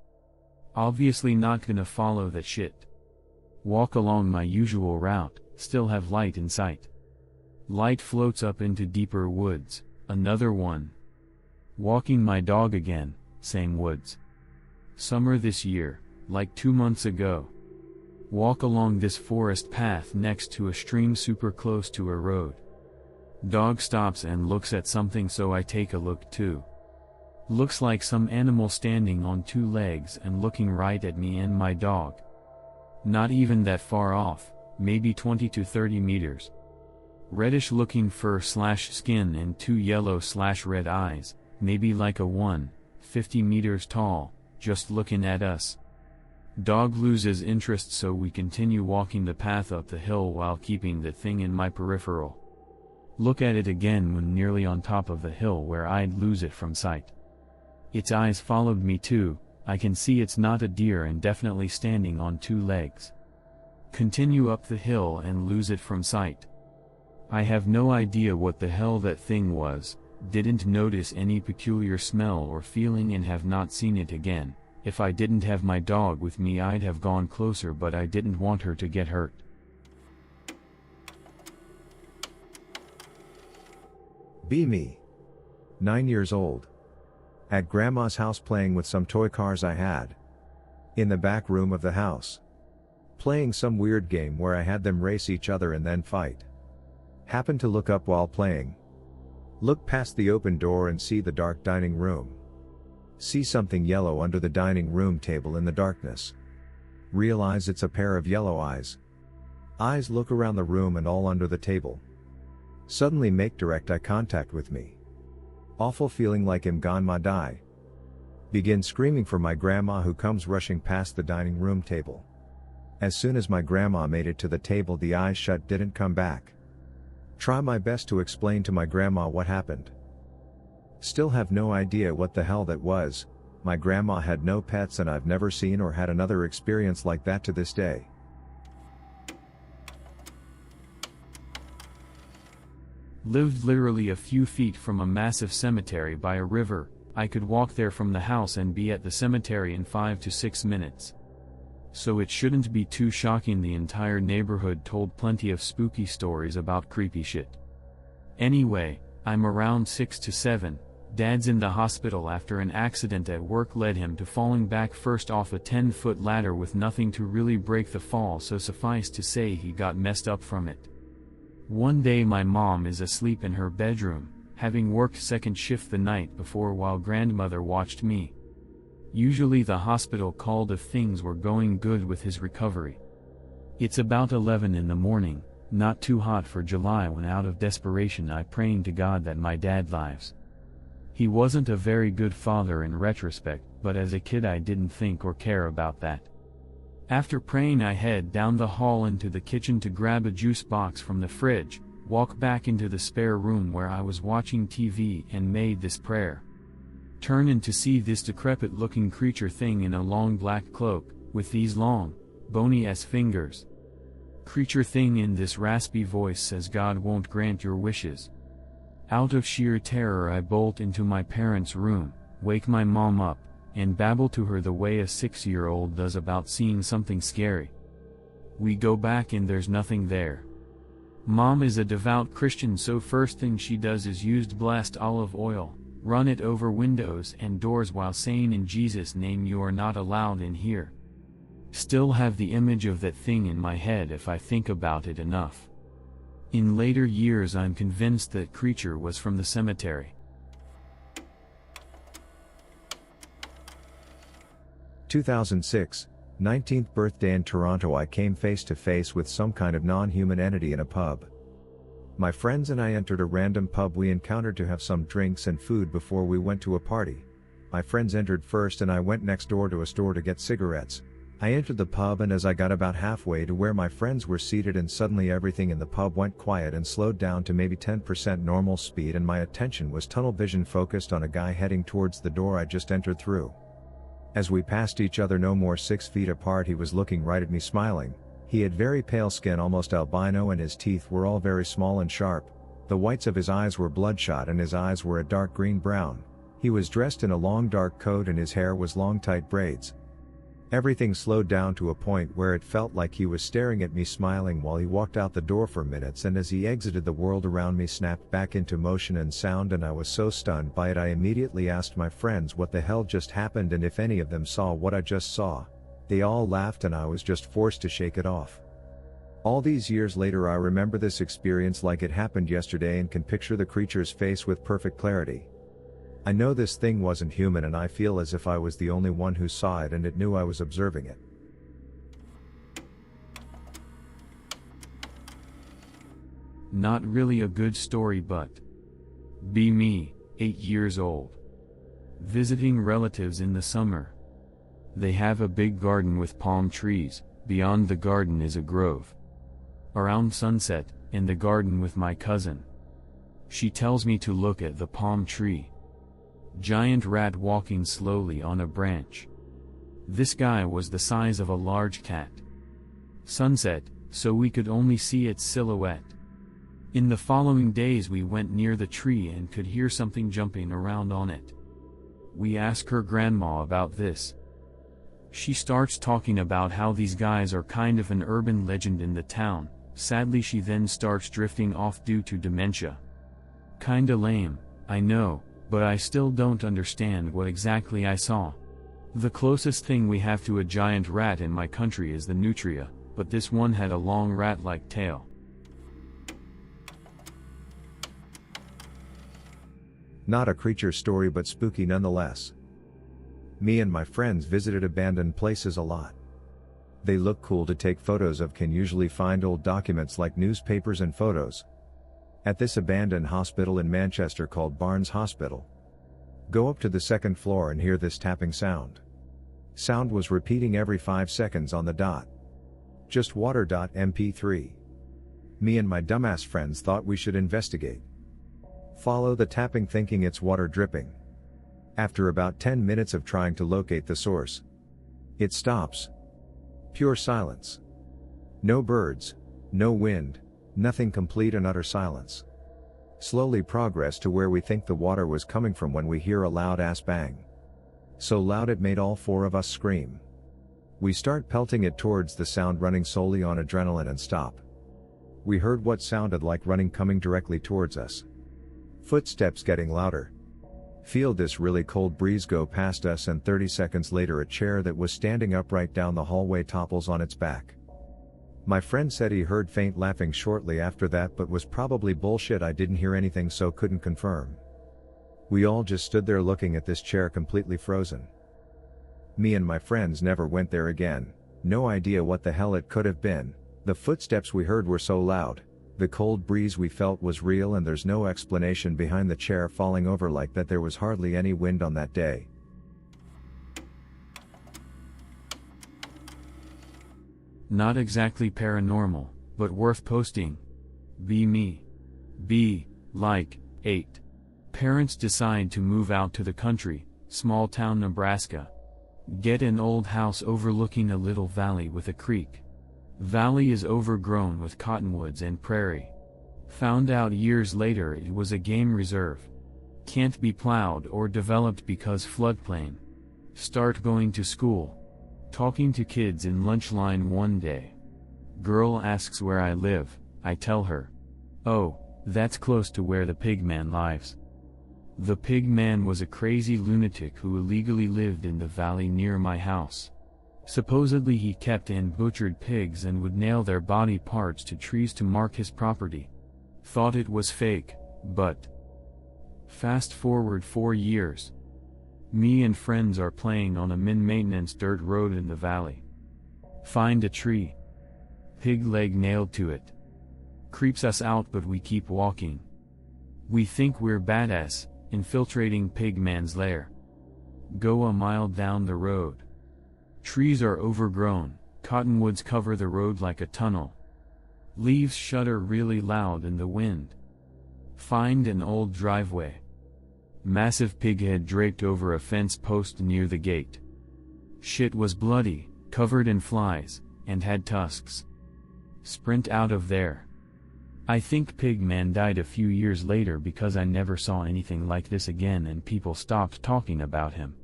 Obviously not gonna follow that shit. Walk along my usual route, still have light in sight. Light floats up into deeper woods, another one. Walking my dog again, same woods. Summer this year, like 2 months ago. Walk along this forest path next to a stream super close to a road. Dog stops and looks at something so I take a look too. Looks like some animal standing on 2 legs and looking right at me and my dog. Not even that far off, maybe 20 to 30 meters. Reddish looking fur/skin and 2 yellow/red eyes, maybe like a 50 meters tall, just looking at us. Dog loses interest so we continue walking the path up the hill while keeping the thing in my peripheral. Look at it again when nearly on top of the hill where I'd lose it from sight. Its eyes followed me too, I can see it's not a deer and definitely standing on 2 legs. Continue up the hill and lose it from sight. I have no idea what the hell that thing was, didn't notice any peculiar smell or feeling and have not seen it again. If I didn't have my dog with me I'd have gone closer, but I didn't want her to get hurt. Be me. 9 years old. At grandma's house playing with some toy cars I had. In the back room of the house. Playing some weird game where I had them race each other and then fight. Happened to look up while playing. Look past the open door and see the dark dining room. See something yellow under the dining room table in the darkness. Realize it's a pair of yellow eyes. Eyes look around the room and all under the table. Suddenly make direct eye contact with me. Awful feeling like I'm gonna die. Begin screaming for my grandma who comes rushing past the dining room table. As soon as my grandma made it to the table the eyes shut, didn't come back. Try my best to explain to my grandma what happened. Still have no idea what the hell that was. My grandma had no pets and I've never seen or had another experience like that to this day. Lived literally a few feet from a massive cemetery by a river. I could walk there from the house and be at the cemetery in 5 to 6 minutes. So it shouldn't be too shocking. The entire neighborhood told plenty of spooky stories about creepy shit. Anyway, I'm around 6 to 7. Dad's in the hospital after an accident at work led him to falling back first off a 10-foot ladder with nothing to really break the fall, so suffice to say he got messed up from it. One day my mom is asleep in her bedroom, having worked second shift the night before while grandmother watched me. Usually the hospital called if things were going good with his recovery. It's about 11 in the morning, not too hot for July, when out of desperation I praying to God that my dad lives. He wasn't a very good father in retrospect, but as a kid I didn't think or care about that. After praying I head down the hall into the kitchen to grab a juice box from the fridge, walk back into the spare room where I was watching TV and made this prayer. Turn in to see this decrepit-looking creature thing in a long black cloak, with these long, bony-ass fingers. Creature thing in this raspy voice says God won't grant your wishes. Out of sheer terror I bolt into my parents' room, wake my mom up, and babble to her the way a 6-year-old does about seeing something scary. We go back and there's nothing there. Mom is a devout Christian, so first thing she does is used blessed olive oil, run it over windows and doors while saying in Jesus' name you are not allowed in here. Still have the image of that thing in my head if I think about it enough. In later years I'm convinced that creature was from the cemetery. 2006, 19th birthday in Toronto. I came face to face with some kind of non-human entity in a pub. My friends and I entered a random pub we encountered to have some drinks and food before we went to a party. My friends entered first and I went next door to a store to get cigarettes. I entered the pub and as I got about halfway to where my friends were seated and suddenly everything in the pub went quiet and slowed down to maybe 10% normal speed and my attention was tunnel vision focused on a guy heading towards the door I just entered through. As we passed each other no more 6 feet apart, he was looking right at me smiling. He had very pale skin, almost albino, and his teeth were all very small and sharp. The whites of his eyes were bloodshot and his eyes were a dark green-brown. He was dressed in a long dark coat and his hair was long tight braids. Everything slowed down to a point where it felt like he was staring at me smiling while he walked out the door for minutes, and as he exited the world around me snapped back into motion and sound, and I was so stunned by it I immediately asked my friends what the hell just happened and if any of them saw what I just saw. They all laughed and I was just forced to shake it off. All these years later I remember this experience like it happened yesterday and can picture the creature's face with perfect clarity. I know this thing wasn't human and I feel as if I was the only one who saw it and it knew I was observing it. Not really a good story, but be me, 8 years old. Visiting relatives in the summer. They have a big garden with palm trees, beyond the garden is a grove. Around sunset, in the garden with my cousin. She tells me to look at the palm tree. Giant rat walking slowly on a branch. This guy was the size of a large cat. Sunset, so we could only see its silhouette. In the following days we went near the tree and could hear something jumping around on it. We asked her grandma about this. She starts talking about how these guys are kind of an urban legend in the town. Sadly she then starts drifting off due to dementia. Kinda lame, I know, but I still don't understand what exactly I saw. The closest thing we have to a giant rat in my country is the nutria, but this one had a long rat-like tail. Not a creature story but spooky nonetheless. Me and my friends visited abandoned places a lot. They look cool to take photos of, can usually find old documents like newspapers and photos. At this abandoned hospital in Manchester called Barnes Hospital. Go up to the second floor and hear this tapping sound. Sound was repeating every 5 seconds on the dot. Just water. MP3. Me and my dumbass friends thought we should investigate. Follow the tapping thinking it's water dripping. After about 10 minutes of trying to locate the source, it stops. Pure silence. No birds, no wind, nothing, complete and utter silence. Slowly progress to where we think the water was coming from when we hear a loud ass bang. So loud it made all 4 of us scream. We start pelting it towards the sound, running solely on adrenaline, and stop. We heard what sounded like running coming directly towards us. Footsteps getting louder. Feel this really cold breeze go past us, and 30 seconds later a chair that was standing upright down the hallway topples on its back. My friend said he heard faint laughing shortly after that, but was probably bullshit. I didn't hear anything so couldn't confirm. We all just stood there looking at this chair completely frozen. Me and my friends never went there again. No idea what the hell it could have been. The footsteps we heard were so loud. The cold breeze we felt was real, and there's no explanation behind the chair falling over like that. There was hardly any wind on that day. Not exactly paranormal, but worth posting. Be me. Be, like, 8. Parents decide to move out to the country, small town Nebraska. Get an old house overlooking a little valley with a creek. Valley is overgrown with cottonwoods and prairie. Found out years later it was a game reserve. Can't be plowed or developed because floodplain. Start going to school. Talking to kids in lunch line one day. Girl asks where I live, I tell her. Oh, that's close to where the pig man lives. The pig man was a crazy lunatic who illegally lived in the valley near my house. Supposedly he kept and butchered pigs and would nail their body parts to trees to mark his property. Thought it was fake, but... Fast forward 4 years. Me and friends are playing on a min-maintenance dirt road in the valley. Find a tree. Pig leg nailed to it. Creeps us out but we keep walking. We think we're badass, infiltrating pig man's lair. Go a mile down the road. Trees are overgrown, cottonwoods cover the road like a tunnel. Leaves shudder really loud in the wind. Find an old driveway. Massive pig head draped over a fence post near the gate. Shit was bloody, covered in flies, and had tusks. Sprint out of there. I think pig man died a few years later because I never saw anything like this again and people stopped talking about him.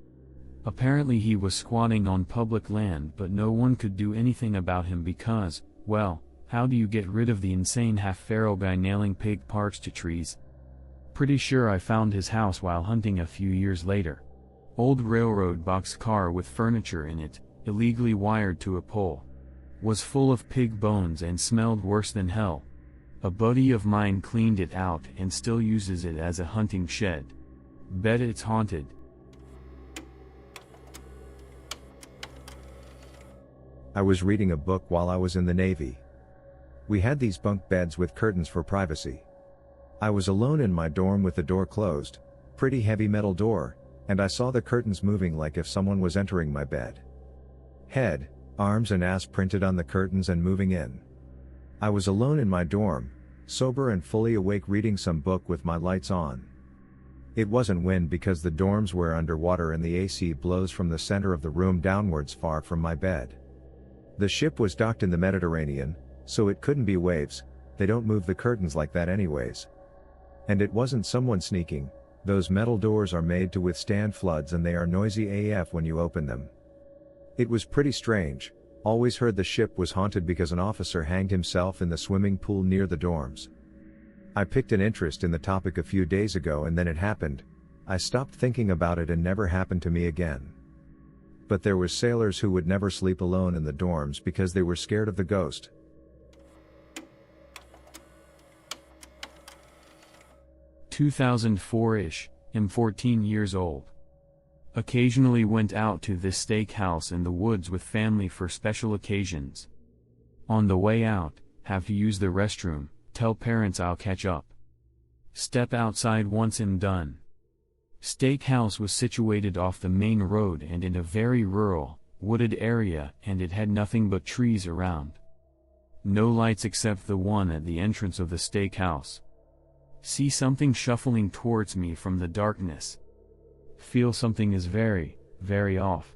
Apparently he was squatting on public land but no one could do anything about him because, well, how do you get rid of the insane half-feral guy nailing pig parts to trees? Pretty sure I found his house while hunting a few years later. Old railroad box car with furniture in it, illegally wired to a pole. Was full of pig bones and smelled worse than hell. A buddy of mine cleaned it out and still uses it as a hunting shed. Bet it's haunted. I was reading a book while I was in the Navy. We had these bunk beds with curtains for privacy. I was alone in my dorm with the door closed, pretty heavy metal door, and I saw the curtains moving like if someone was entering my bed. Head, arms and ass printed on the curtains and moving in. I was alone in my dorm, sober and fully awake reading some book with my lights on. It wasn't wind because the dorms were underwater and the AC blows from the center of the room downwards far from my bed. The ship was docked in the Mediterranean, so it couldn't be waves, they don't move the curtains like that anyways. And it wasn't someone sneaking, those metal doors are made to withstand floods and they are noisy AF when you open them. It was pretty strange, always heard the ship was haunted because an officer hanged himself in the swimming pool near the dorms. I picked an interest in the topic a few days ago and then it happened. I stopped thinking about it and never happened to me again. But there were sailors who would never sleep alone in the dorms because they were scared of the ghost. 2004-ish, am 14 years old. Occasionally went out to this steakhouse in the woods with family for special occasions. On the way out, have to use the restroom, tell parents I'll catch up. Step outside once I'm done. Steakhouse was situated off the main road and in a very rural, wooded area and it had nothing but trees around. No lights except the one at the entrance of the steakhouse. See something shuffling towards me from the darkness. Feel something is very, very off.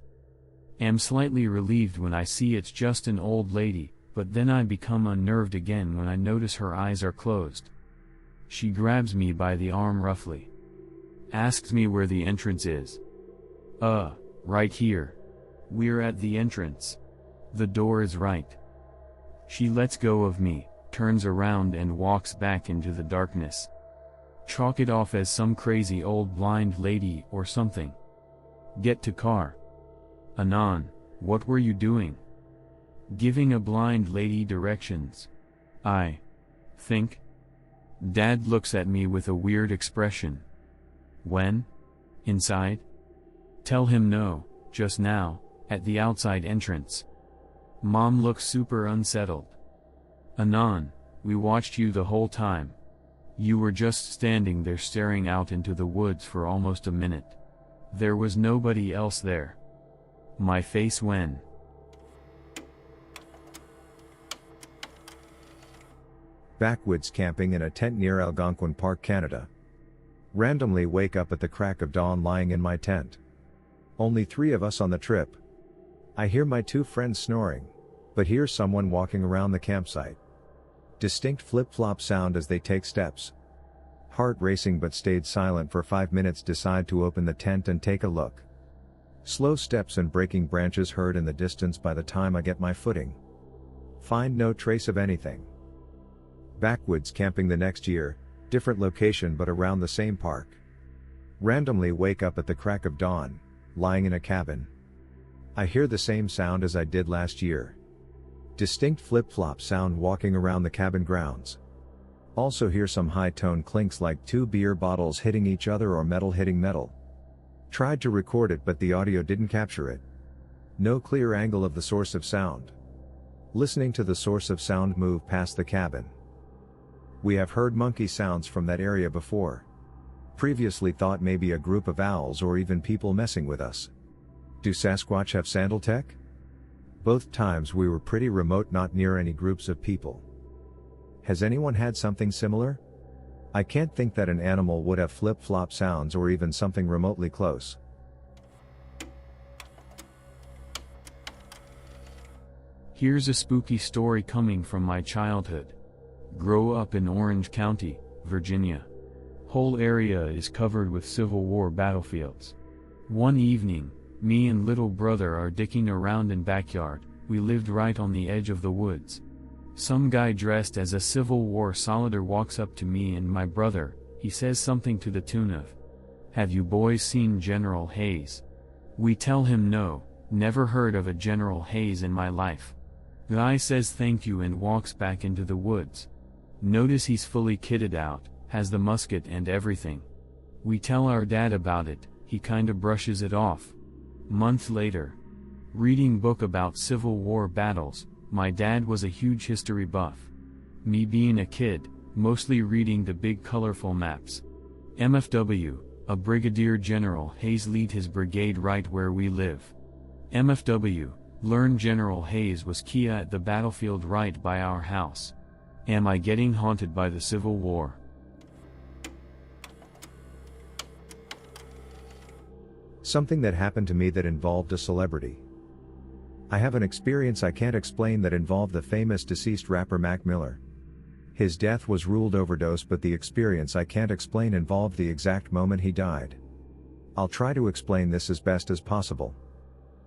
Am slightly relieved when I see it's just an old lady, but then I become unnerved again when I notice her eyes are closed. She grabs me by the arm roughly. Asks me where the entrance is. Right here. We're at the entrance. The door is right. She lets go of me, turns around and walks back into the darkness. Chalk it off as some crazy old blind lady or something. Get to car. Anon, what were you doing? Giving a blind lady directions. I think. Dad looks at me with a weird expression. When? Inside? Tell him no, just now, at the outside entrance. Mom looks super unsettled. Anon, we watched you the whole time. You were just standing there staring out into the woods for almost a minute. There was nobody else there. My face when. Backwoods camping in a tent near Algonquin Park, Canada. Randomly wake up at the crack of dawn lying in my tent. Only 3 of us on the trip. I hear my 2 friends snoring, but hear someone walking around the campsite. Distinct flip-flop sound as they take steps. Heart racing but stayed silent for 5 minutes. Decide to open the tent and take a look. Slow steps and breaking branches heard in the distance. By the time I get my footing, find no trace of anything. Backwoods camping the next year, different location but around the same park. Randomly wake up at the crack of dawn, lying in a cabin. I hear the same sound as I did last year. Distinct flip-flop sound walking around the cabin grounds. Also hear some high-tone clinks like 2 beer bottles hitting each other or metal hitting metal. Tried to record it but the audio didn't capture it. No clear angle of the source of sound. Listening to the source of sound move past the cabin. We have heard monkey sounds from that area before. Previously thought maybe a group of owls or even people messing with us. Do Sasquatch have sandal tech? Both times we were pretty remote, not near any groups of people. Has anyone had something similar? I can't think that an animal would have flip-flop sounds or even something remotely close. Here's a spooky story coming from my childhood. Grew up in Orange County, Virginia. Whole area is covered with Civil War battlefields. One evening, me and little brother are dicking around in backyard. We lived right on the edge of the woods. Some guy dressed as a Civil War soldier walks up to me and my brother. He says something to the tune of, "Have you boys seen General Hayes?" We tell him no, never heard of a General Hayes in my life. Guy says thank you and walks back into the woods. Notice he's fully kitted out, has the musket and everything. We tell our dad about it, he kinda brushes it off. Month later, reading book about Civil War battles. My dad was a huge history buff. Me being a kid, mostly reading the big colorful maps. MFW, a Brigadier General Hayes lead his brigade right where we live. MFW, learned General Hayes was Kia at the battlefield right by our house. Am I getting haunted by the Civil War? Something that happened to me that involved a celebrity. I have an experience I can't explain that involved the famous deceased rapper Mac Miller. His death was ruled overdose, but the experience I can't explain involved the exact moment he died. I'll try to explain this as best as possible.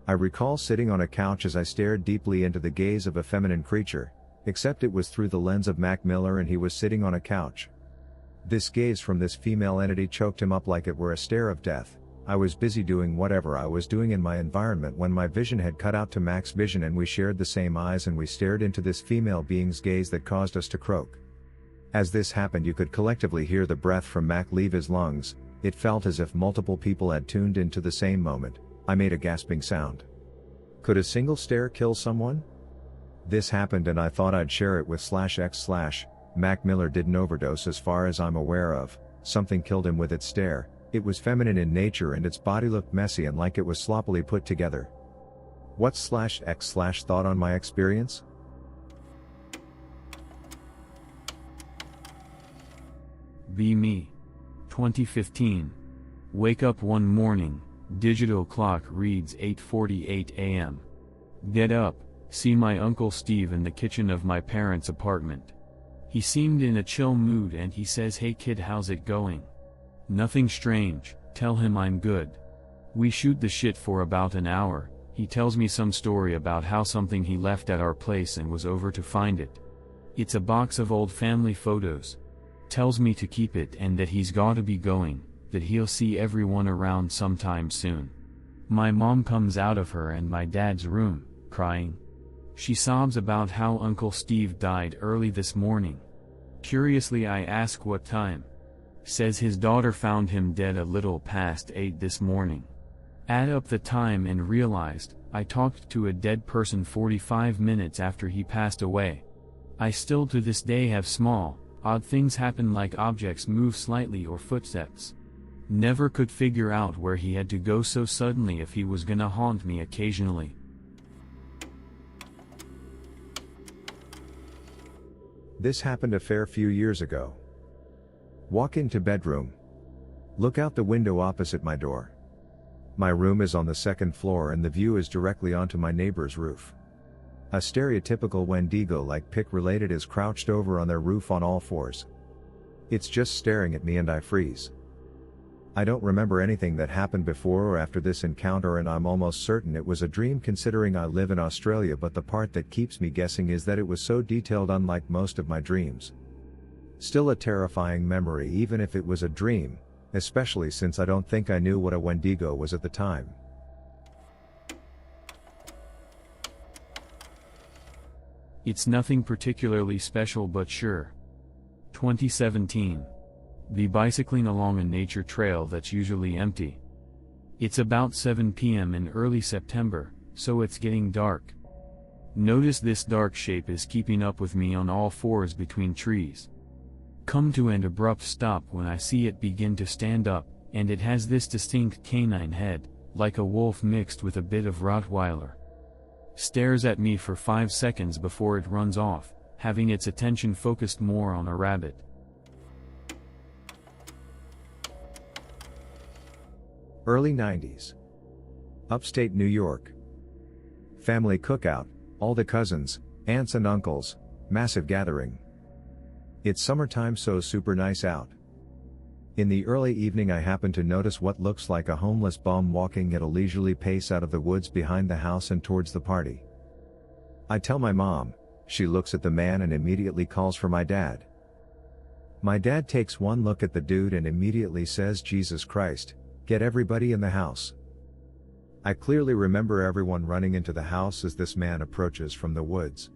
I recall sitting on a couch as I stared deeply into the gaze of a feminine creature, except it was through the lens of Mac Miller and he was sitting on a couch. This gaze from this female entity choked him up like it were a stare of death. I was busy doing whatever I was doing in my environment when my vision had cut out to Mac's vision and we shared the same eyes and we stared into this female being's gaze that caused us to croak. As this happened, you could collectively hear the breath from Mac leave his lungs. It felt as if multiple people had tuned into the same moment. I made a gasping sound. Could a single stare kill someone? This happened and I thought I'd share it with /x/. Mac Miller didn't overdose as far as I'm aware of. Something killed him with its stare. It was feminine in nature and its body looked messy and like it was sloppily put together. What's /x/ thought on my experience? Be me. 2015. Wake up one morning, digital clock reads 8:48 a.m. Get up, see my Uncle Steve in the kitchen of my parents' apartment. He seemed in a chill mood and he says, "Hey kid, how's it going?" Nothing strange, tell him I'm good. We shoot the shit for about an hour. He tells me some story about how something he left at our place and was over to find it. It's a box of old family photos. Tells me to keep it and that he's gotta be going, that he'll see everyone around sometime soon. My mom comes out of her and my dad's room, crying. She sobs about how Uncle Steve died early this morning. Curiously I ask what time. Says his daughter found him dead a little past 8 this morning. Add up the time and realized, I talked to a dead person 45 minutes after he passed away. I still to this day have small, odd things happen like objects move slightly or footsteps. Never could figure out where he had to go so suddenly if he was gonna haunt me occasionally. This happened a fair few years ago. Walk into bedroom. Look out the window opposite my door. My room is on the second floor and the view is directly onto my neighbor's roof. A stereotypical Wendigo-like pic related is crouched over on their roof on all fours. It's just staring at me and I freeze. I don't remember anything that happened before or after this encounter, and I'm almost certain it was a dream considering I live in Australia, but the part that keeps me guessing is that it was so detailed, unlike most of my dreams. Still a terrifying memory even if it was a dream, especially since I don't think I knew what a Wendigo was at the time. It's nothing particularly special, but sure. 2017. Be bicycling along a nature trail that's usually empty. It's about 7 p.m. in early September, so it's getting dark. Notice this dark shape is keeping up with me on all fours between trees. Come to an abrupt stop when I see it begin to stand up, and it has this distinct canine head, like a wolf mixed with a bit of Rottweiler. Stares at me for 5 seconds before it runs off, having its attention focused more on a rabbit. Early 90s. Upstate New York. Family cookout, all the cousins, aunts and uncles, massive gathering. It's summertime, so super nice out. In the early evening I happen to notice what looks like a homeless bum walking at a leisurely pace out of the woods behind the house and towards the party. I tell my mom. She looks at the man and immediately calls for my dad. My dad takes one look at the dude and immediately says, "Jesus Christ, get everybody in the house." I clearly remember everyone running into the house as this man approaches from the woods.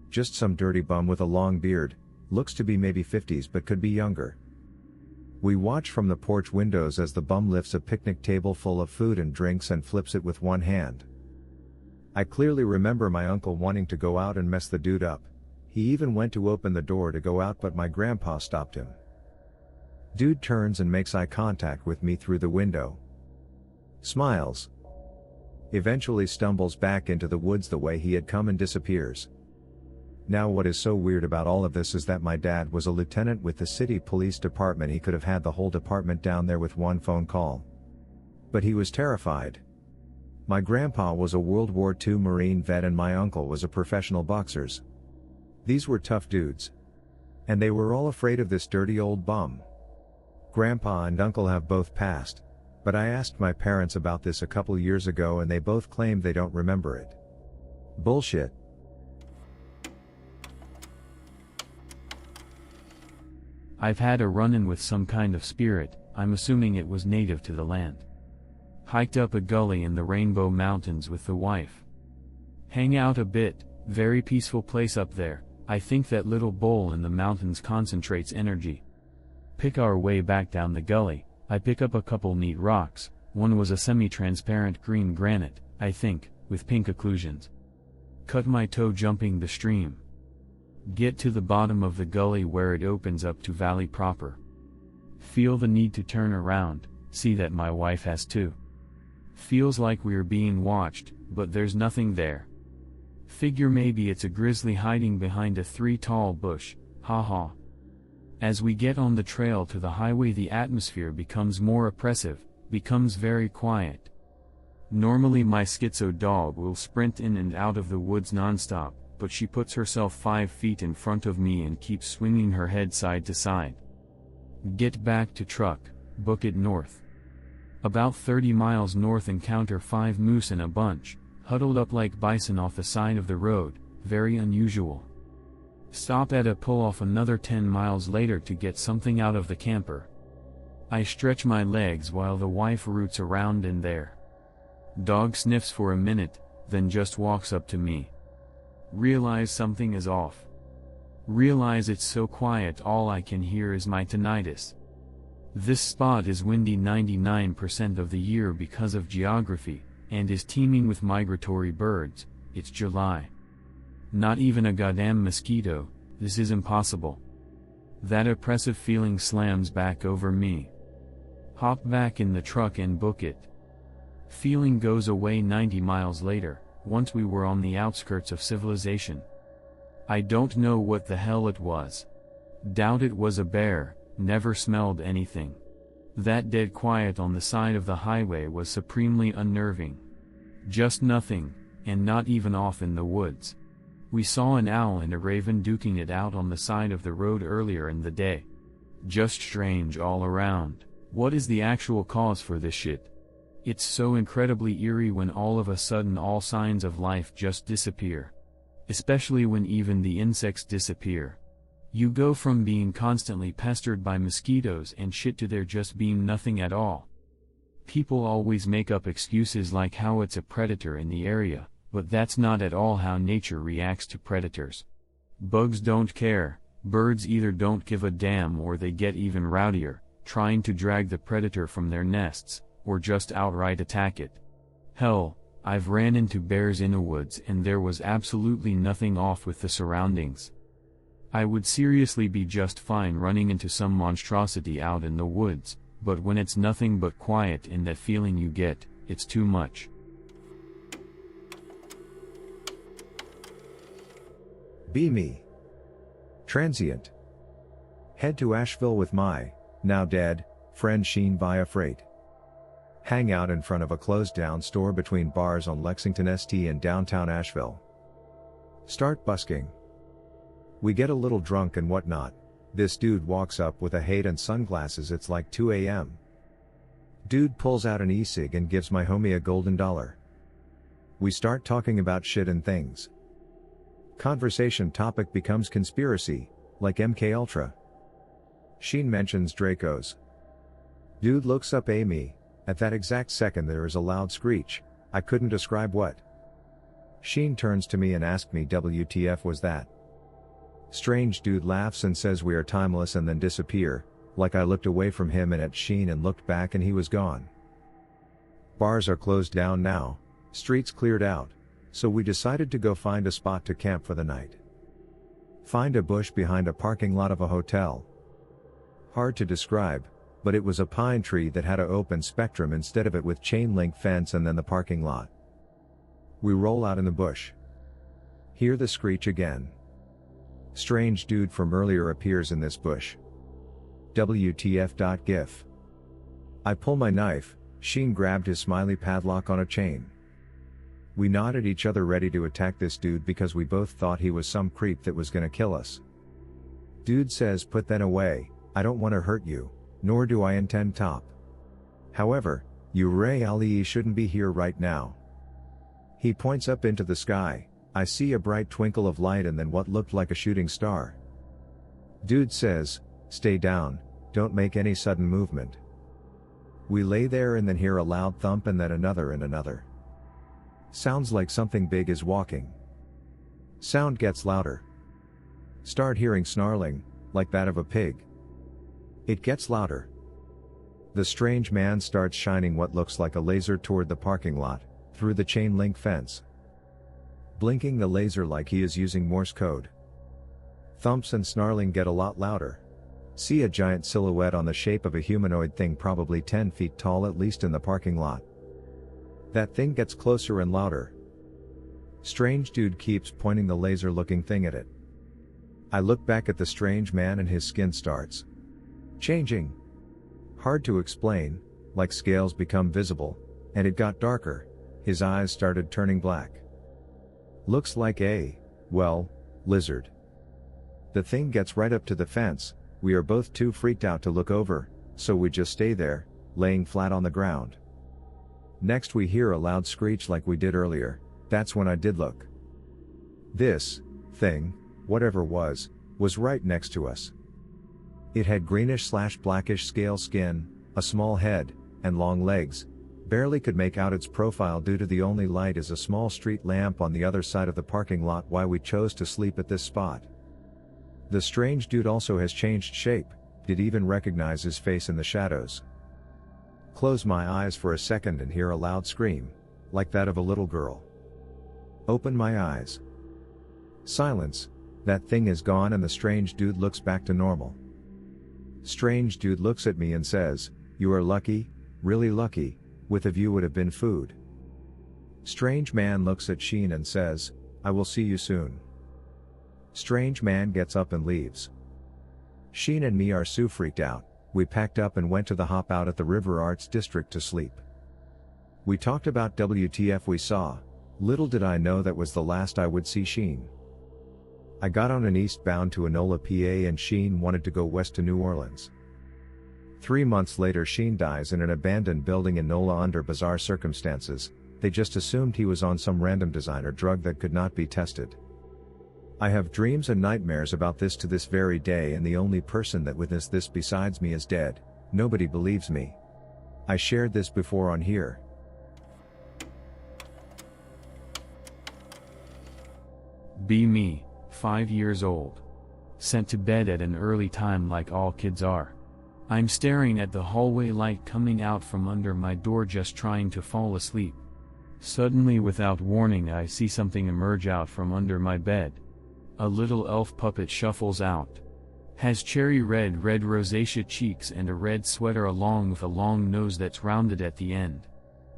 Just some dirty bum with a long beard, looks to be maybe 50s but could be younger. We watch from the porch windows as the bum lifts a picnic table full of food and drinks and flips it with one hand. I clearly remember my uncle wanting to go out and mess the dude up. He even went to open the door to go out, but my grandpa stopped him. Dude turns and makes eye contact with me through the window. Smiles. Eventually stumbles back into the woods the way he had come and disappears. Now what is so weird about all of this is that my dad was a lieutenant with the city police department. He could have had the whole department down there with one phone call. But he was terrified. My grandpa was a World War II Marine vet and my uncle was a professional boxers. These were tough dudes. And they were all afraid of this dirty old bum. Grandpa and uncle have both passed, but I asked my parents about this a couple years ago and they both claimed they don't remember it. Bullshit. I've had a run-in with some kind of spirit. I'm assuming it was native to the land. Hiked up a gully in the Rainbow Mountains with the wife. Hang out a bit, very peaceful place up there. I think that little bowl in the mountains concentrates energy. Pick our way back down the gully. I pick up a couple neat rocks. One was a semi-transparent green granite, I think, with pink occlusions. Cut my toe jumping the stream. Get to the bottom of the gully where it opens up to valley proper. Feel the need to turn around, see that my wife has too. Feels like we're being watched, but there's nothing there. Figure maybe it's a grizzly hiding behind a 3-tall bush, haha. As we get on the trail to the highway the atmosphere becomes more oppressive, becomes very quiet. Normally my schizo dog will sprint in and out of the woods nonstop, but she puts herself 5 feet in front of me and keeps swinging her head side to side. Get back to truck, book it north. About 30 miles north encounter 5 moose in a bunch, huddled up like bison off the side of the road, very unusual. Stop at a pull-off another 10 miles later to get something out of the camper. I stretch my legs while the wife roots around in there. Dog sniffs for a minute, then just walks up to me. Realize something is off. Realize it's so quiet all I can hear is my tinnitus. This spot is windy 99% of the year because of geography, and is teeming with migratory birds. It's July. Not even a goddamn mosquito. This is impossible. That oppressive feeling slams back over me. Hop back in the truck and book it. Feeling goes away 90 miles later, once we were on the outskirts of civilization. I don't know what the hell it was. Doubt it was a bear, never smelled anything. That dead quiet on the side of the highway was supremely unnerving. Just nothing, and not even off in the woods. We saw an owl and a raven duking it out on the side of the road earlier in the day. Just strange all around. What is the actual cause for this shit? It's so incredibly eerie when all of a sudden all signs of life just disappear. Especially when even the insects disappear. You go from being constantly pestered by mosquitoes and shit to there just being nothing at all. People always make up excuses like how it's a predator in the area, but that's not at all how nature reacts to predators. Bugs don't care, birds either don't give a damn or they get even rowdier, trying to drag the predator from their nests, or just outright attack it. Hell, I've ran into bears in the woods and there was absolutely nothing off with the surroundings. I would seriously be just fine running into some monstrosity out in the woods, but when it's nothing but quiet and that feeling you get, it's too much. Be me. Transient. Head to Asheville with my, now dead, friend Sheen via freight. Hang out in front of a closed-down store between bars on Lexington St in downtown Asheville. Start busking. We get a little drunk and whatnot. This dude walks up with a hat and sunglasses. It's like 2 a.m. Dude pulls out an e-cig and gives my homie a golden dollar. We start talking about shit and things. Conversation topic becomes conspiracy, like MK Ultra. Sheen mentions Dracos. Dude looks up Amy. At that exact second there is a loud screech. I couldn't describe what. Sheen turns to me and asks me WTF was that? Strange dude laughs and says we are timeless and then disappear, like I looked away from him and at Sheen and looked back and he was gone. Bars are closed down now, streets cleared out, so we decided to go find a spot to camp for the night. Find a bush behind a parking lot of a hotel. Hard to describe, but it was a pine tree that had an open spectrum instead of it with chain link fence and then the parking lot. We roll out in the bush. Hear the screech again. Strange dude from earlier appears in this bush. WTF.gif. I pull my knife. Sheen grabbed his smiley padlock on a chain. We nod at each other ready to attack this dude because we both thought he was some creep that was gonna kill us. Dude says put that away, I don't want to hurt you, nor do I intend top. However, you Ray Ali shouldn't be here right now. He points up into the sky. I see a bright twinkle of light and then what looked like a shooting star. Dude says, stay down, don't make any sudden movement. We lay there and then hear a loud thump and then another and another. Sounds like something big is walking. Sound gets louder. Start hearing snarling, like that of a pig. It gets louder. The strange man starts shining what looks like a laser toward the parking lot, through the chain link fence. Blinking the laser like he is using Morse code. Thumps and snarling get a lot louder. See a giant silhouette on the shape of a humanoid thing probably 10 feet tall at least in the parking lot. That thing gets closer and louder. Strange dude keeps pointing the laser looking thing at it. I look back at the strange man and his skin starts changing. Hard to explain, like scales become visible, and it got darker, his eyes started turning black. Looks like a, well, lizard. The thing gets right up to the fence, we are both too freaked out to look over, so we just stay there, laying flat on the ground. Next we hear a loud screech like we did earlier, that's when I did look. This thing, whatever was right next to us. It had greenish/blackish scale skin, a small head, and long legs. Barely could make out its profile due to the only light is a small street lamp on the other side of the parking lot. Why we chose to sleep at this spot. The strange dude also has changed shape, did even recognize his face in the shadows. Close my eyes for a second and hear a loud scream, like that of a little girl. Open my eyes. Silence, that thing is gone and the strange dude looks back to normal. Strange dude looks at me and says, you are lucky, really lucky, with of you would have been food. Strange man looks at Sheen and says, I will see you soon. Strange man gets up and leaves. Sheen and me are so freaked out, we packed up and went to the hop out at the River Arts District to sleep. We talked about WTF we saw, little did I know that was the last I would see Sheen. I got on an eastbound to Enola, PA, and Sheen wanted to go west to New Orleans. 3 months later Sheen dies in an abandoned building in Enola under bizarre circumstances. They just assumed he was on some random designer drug that could not be tested. I have dreams and nightmares about this to this very day, and the only person that witnessed this besides me is dead. Nobody believes me. I shared this before on here. Be me, 5 years old. Sent to bed at an early time like all kids are. I'm staring at the hallway light coming out from under my door just trying to fall asleep. Suddenly without warning I see something emerge out from under my bed. A little elf puppet shuffles out. Has cherry red rosacea cheeks and a red sweater along with a long nose that's rounded at the end.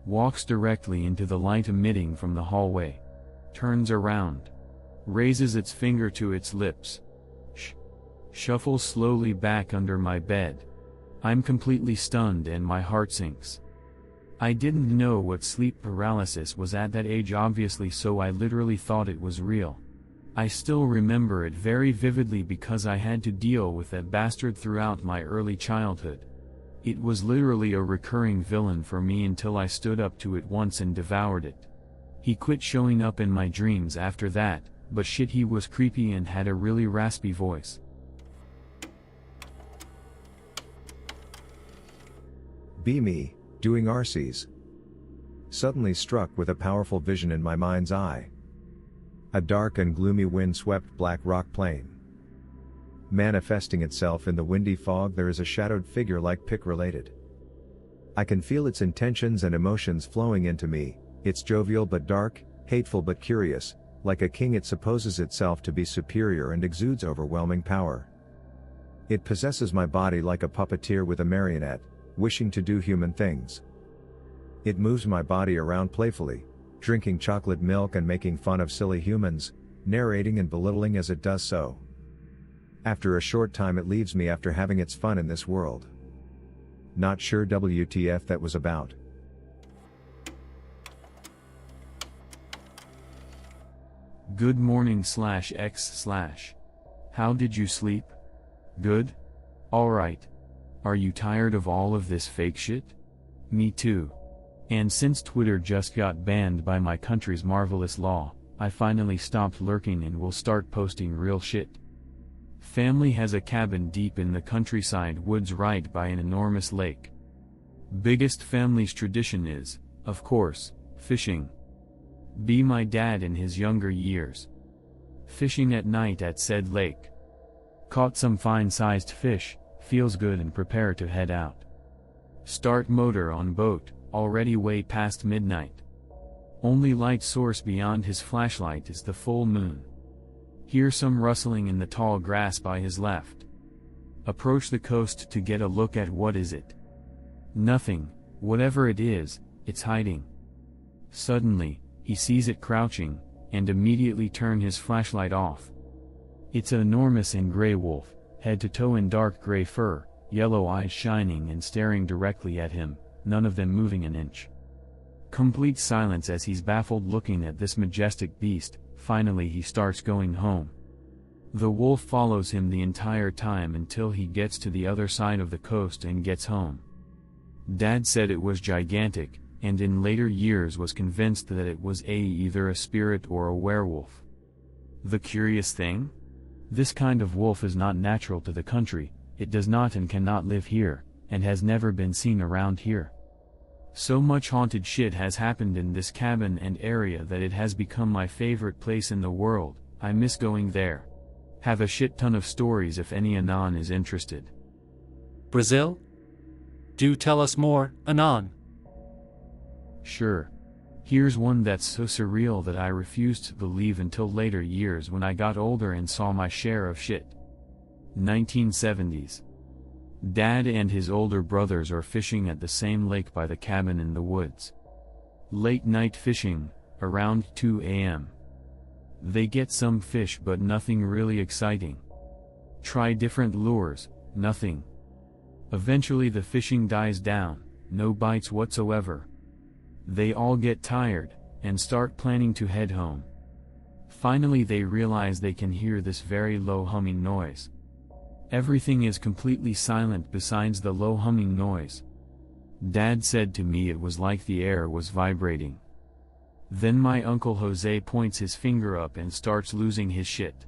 Walks directly into the light emitting from the hallway. Turns around. Raises its finger to its lips. Shuffles slowly back under my bed. I'm completely stunned and my heart sinks. I didn't know what sleep paralysis was at that age obviously, so I literally thought it was real. I still remember it very vividly because I had to deal with that bastard throughout my early childhood. It was literally a recurring villain for me until I stood up to it once and devoured it. He quit showing up in my dreams after that, but shit, he was creepy and had a really raspy voice. Be me, doing RCs. Suddenly struck with a powerful vision in my mind's eye. A dark and gloomy wind-swept black rock plain. Manifesting itself in the windy fog, there is a shadowed figure like Pick related. I can feel its intentions and emotions flowing into me. It's jovial but dark, hateful but curious. Like a king, it supposes itself to be superior and exudes overwhelming power. It possesses my body like a puppeteer with a marionette, wishing to do human things. It moves my body around playfully, drinking chocolate milk and making fun of silly humans, narrating and belittling as it does so. After a short time it leaves me after having its fun in this world. Not sure WTF that was about. Good morning /x/. How did you sleep? Good? Alright. Are you tired of all of this fake shit? Me too. And since Twitter just got banned by my country's marvelous law, I finally stopped lurking and will start posting real shit. Family has a cabin deep in the countryside woods right by an enormous lake. Biggest family's tradition is, of course, fishing. Be my dad in his younger years. Fishing at night at said lake. Caught some fine-sized fish, feels good and prepare to head out. Start motor on boat, already way past midnight. Only light source beyond his flashlight is the full moon. Hear some rustling in the tall grass by his left. Approach the coast to get a look at what is it. Nothing, whatever it is, it's hiding. Suddenly, he sees it crouching, and immediately turn his flashlight off. It's an enormous and gray wolf, head to toe in dark gray fur, yellow eyes shining and staring directly at him, none of them moving an inch. Complete silence as he's baffled looking at this majestic beast. Finally he starts going home. The wolf follows him the entire time until he gets to the other side of the coast and gets home. Dad said it was gigantic, and in later years was convinced that it was either a spirit or a werewolf. The curious thing? This kind of wolf is not natural to the country, it does not and cannot live here, and has never been seen around here. So much haunted shit has happened in this cabin and area that it has become my favorite place in the world. I miss going there. Have a shit ton of stories if any Anon is interested. Brazil? Do tell us more, Anon. Sure. Here's one that's so surreal that I refused to believe until later years when I got older and saw my share of shit. 1970s. Dad and his older brothers are fishing at the same lake by the cabin in the woods. Late night fishing, around 2 a.m. They get some fish but nothing really exciting. Try different lures, nothing. Eventually the fishing dies down, no bites whatsoever. They all get tired, and start planning to head home. Finally they realize they can hear this very low humming noise. Everything is completely silent besides the low humming noise. Dad said to me it was like the air was vibrating. Then my uncle Jose points his finger up and starts losing his shit.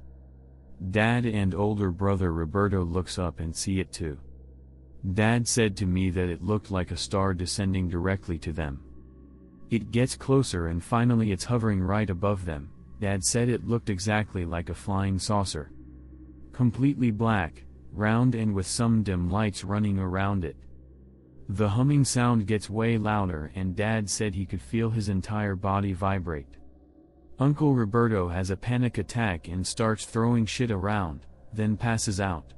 Dad and older brother Roberto looks up and see it too. Dad said to me that it looked like a star descending directly to them. It gets closer and finally it's hovering right above them. Dad said it looked exactly like a flying saucer. Completely black, round and with some dim lights running around it. The humming sound gets way louder and Dad said he could feel his entire body vibrate. Uncle Roberto has a panic attack and starts throwing shit around, then passes out.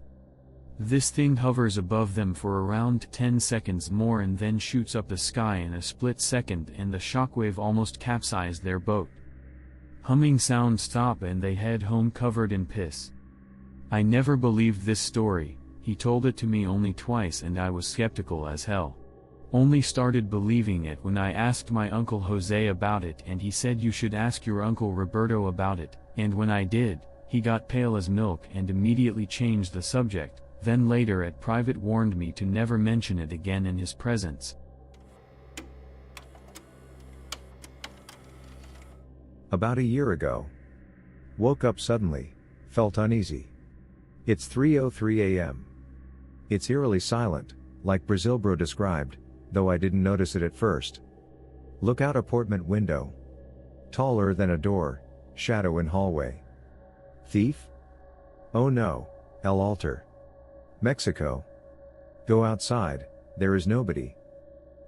This thing hovers above them for around 10 seconds more and then shoots up the sky in a split second and the shockwave almost capsized their boat. Humming sounds stop and they head home covered in piss. I never believed this story. He told it to me only twice and I was skeptical as hell. Only started believing it when I asked my uncle Jose about it and he said you should ask your uncle Roberto about it, and when I did, he got pale as milk and immediately changed the subject, then later at private warned me to never mention it again in his presence. About a year ago. Woke up suddenly, felt uneasy. It's 3:03 a.m. It's eerily silent, like Brazil Bro described, though I didn't notice it at first. Look out apartment window. Taller than a door, shadow in hallway. Thief? Oh no, El Altar. Mexico. Go outside, there is nobody.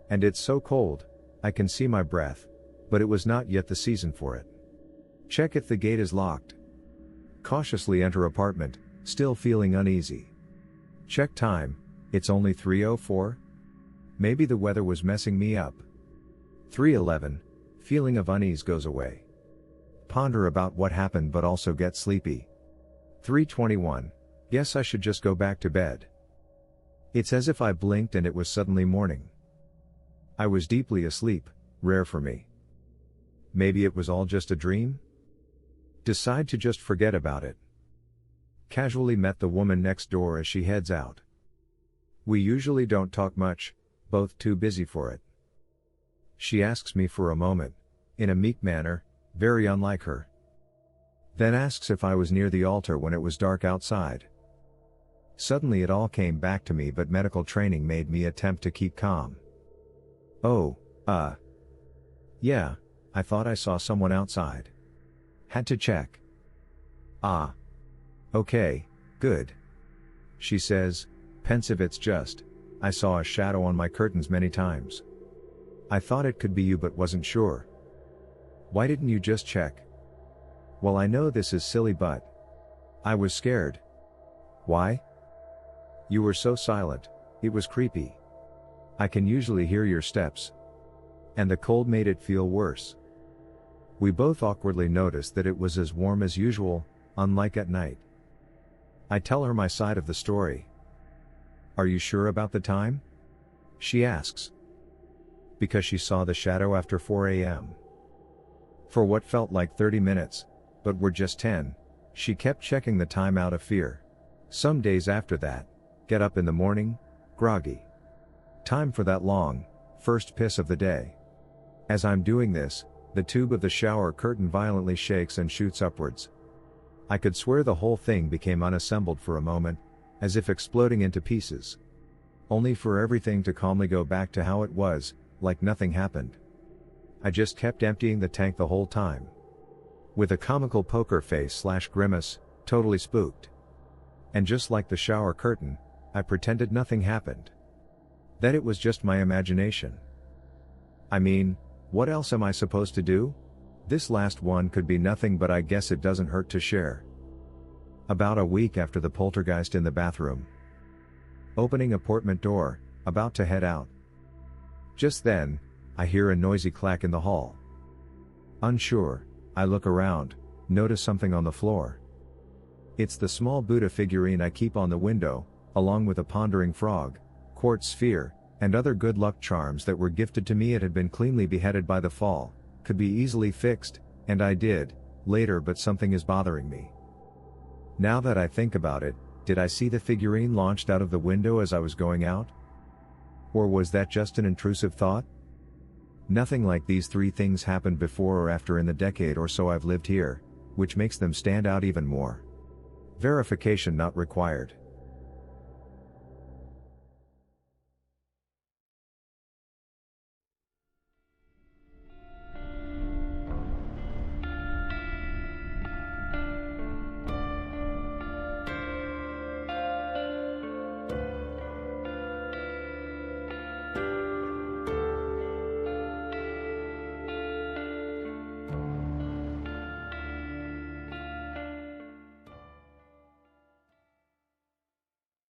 And it's so cold, I can see my breath, but it was not yet the season for it. Check if the gate is locked. Cautiously enter apartment, still feeling uneasy. Check time, it's only 3:04? Maybe the weather was messing me up. 3:11, feeling of unease goes away. Ponder about what happened but also get sleepy. 3:21, guess I should just go back to bed. It's as if I blinked and it was suddenly morning. I was deeply asleep, rare for me. Maybe it was all just a dream? Decide to just forget about it. Casually met the woman next door as she heads out. We usually don't talk much, both too busy for it. She asks me for a moment, in a meek manner, very unlike her. Then asks if I was near the altar when it was dark outside. Suddenly it all came back to me, but medical training made me attempt to keep calm. Oh, yeah, I thought I saw someone outside. Had to check. Ah. Okay, good. She says, pensive, it's just, I saw a shadow on my curtains many times. I thought it could be you but wasn't sure. Why didn't you just check? Well, I know this is silly but I was scared. Why? You were so silent, it was creepy. I can usually hear your steps. And the cold made it feel worse. We both awkwardly noticed that it was as warm as usual, unlike at night. I tell her my side of the story. Are you sure about the time? She asks. Because she saw the shadow after 4 a.m. For what felt like 30 minutes, but were just 10, she kept checking the time out of fear. Some days after that, get up in the morning, groggy. Time for that long, first piss of the day. As I'm doing this, the tube of the shower curtain violently shakes and shoots upwards. I could swear the whole thing became unassembled for a moment, as if exploding into pieces. Only for everything to calmly go back to how it was, like nothing happened. I just kept emptying the tank the whole time. With a comical poker face / grimace, totally spooked. And just like the shower curtain, I pretended nothing happened. That it was just my imagination. I mean, what else am I supposed to do? This last one could be nothing, but I guess it doesn't hurt to share. About a week after the poltergeist in the bathroom. Opening apartment door, about to head out. Just then, I hear a noisy clack in the hall. Unsure, I look around, Notice something on the floor. It's the small Buddha figurine I keep on the window, along with a pondering frog, quartz sphere, and other good luck charms that were gifted to me. It had been cleanly beheaded by the fall, could be easily fixed, and I did, later, but something is bothering me. Now that I think about it, did I see the figurine launched out of the window as I was going out? Or was that just an intrusive thought? Nothing like these three things happened before or after in the decade or so I've lived here, which makes them stand out even more. Verification not required.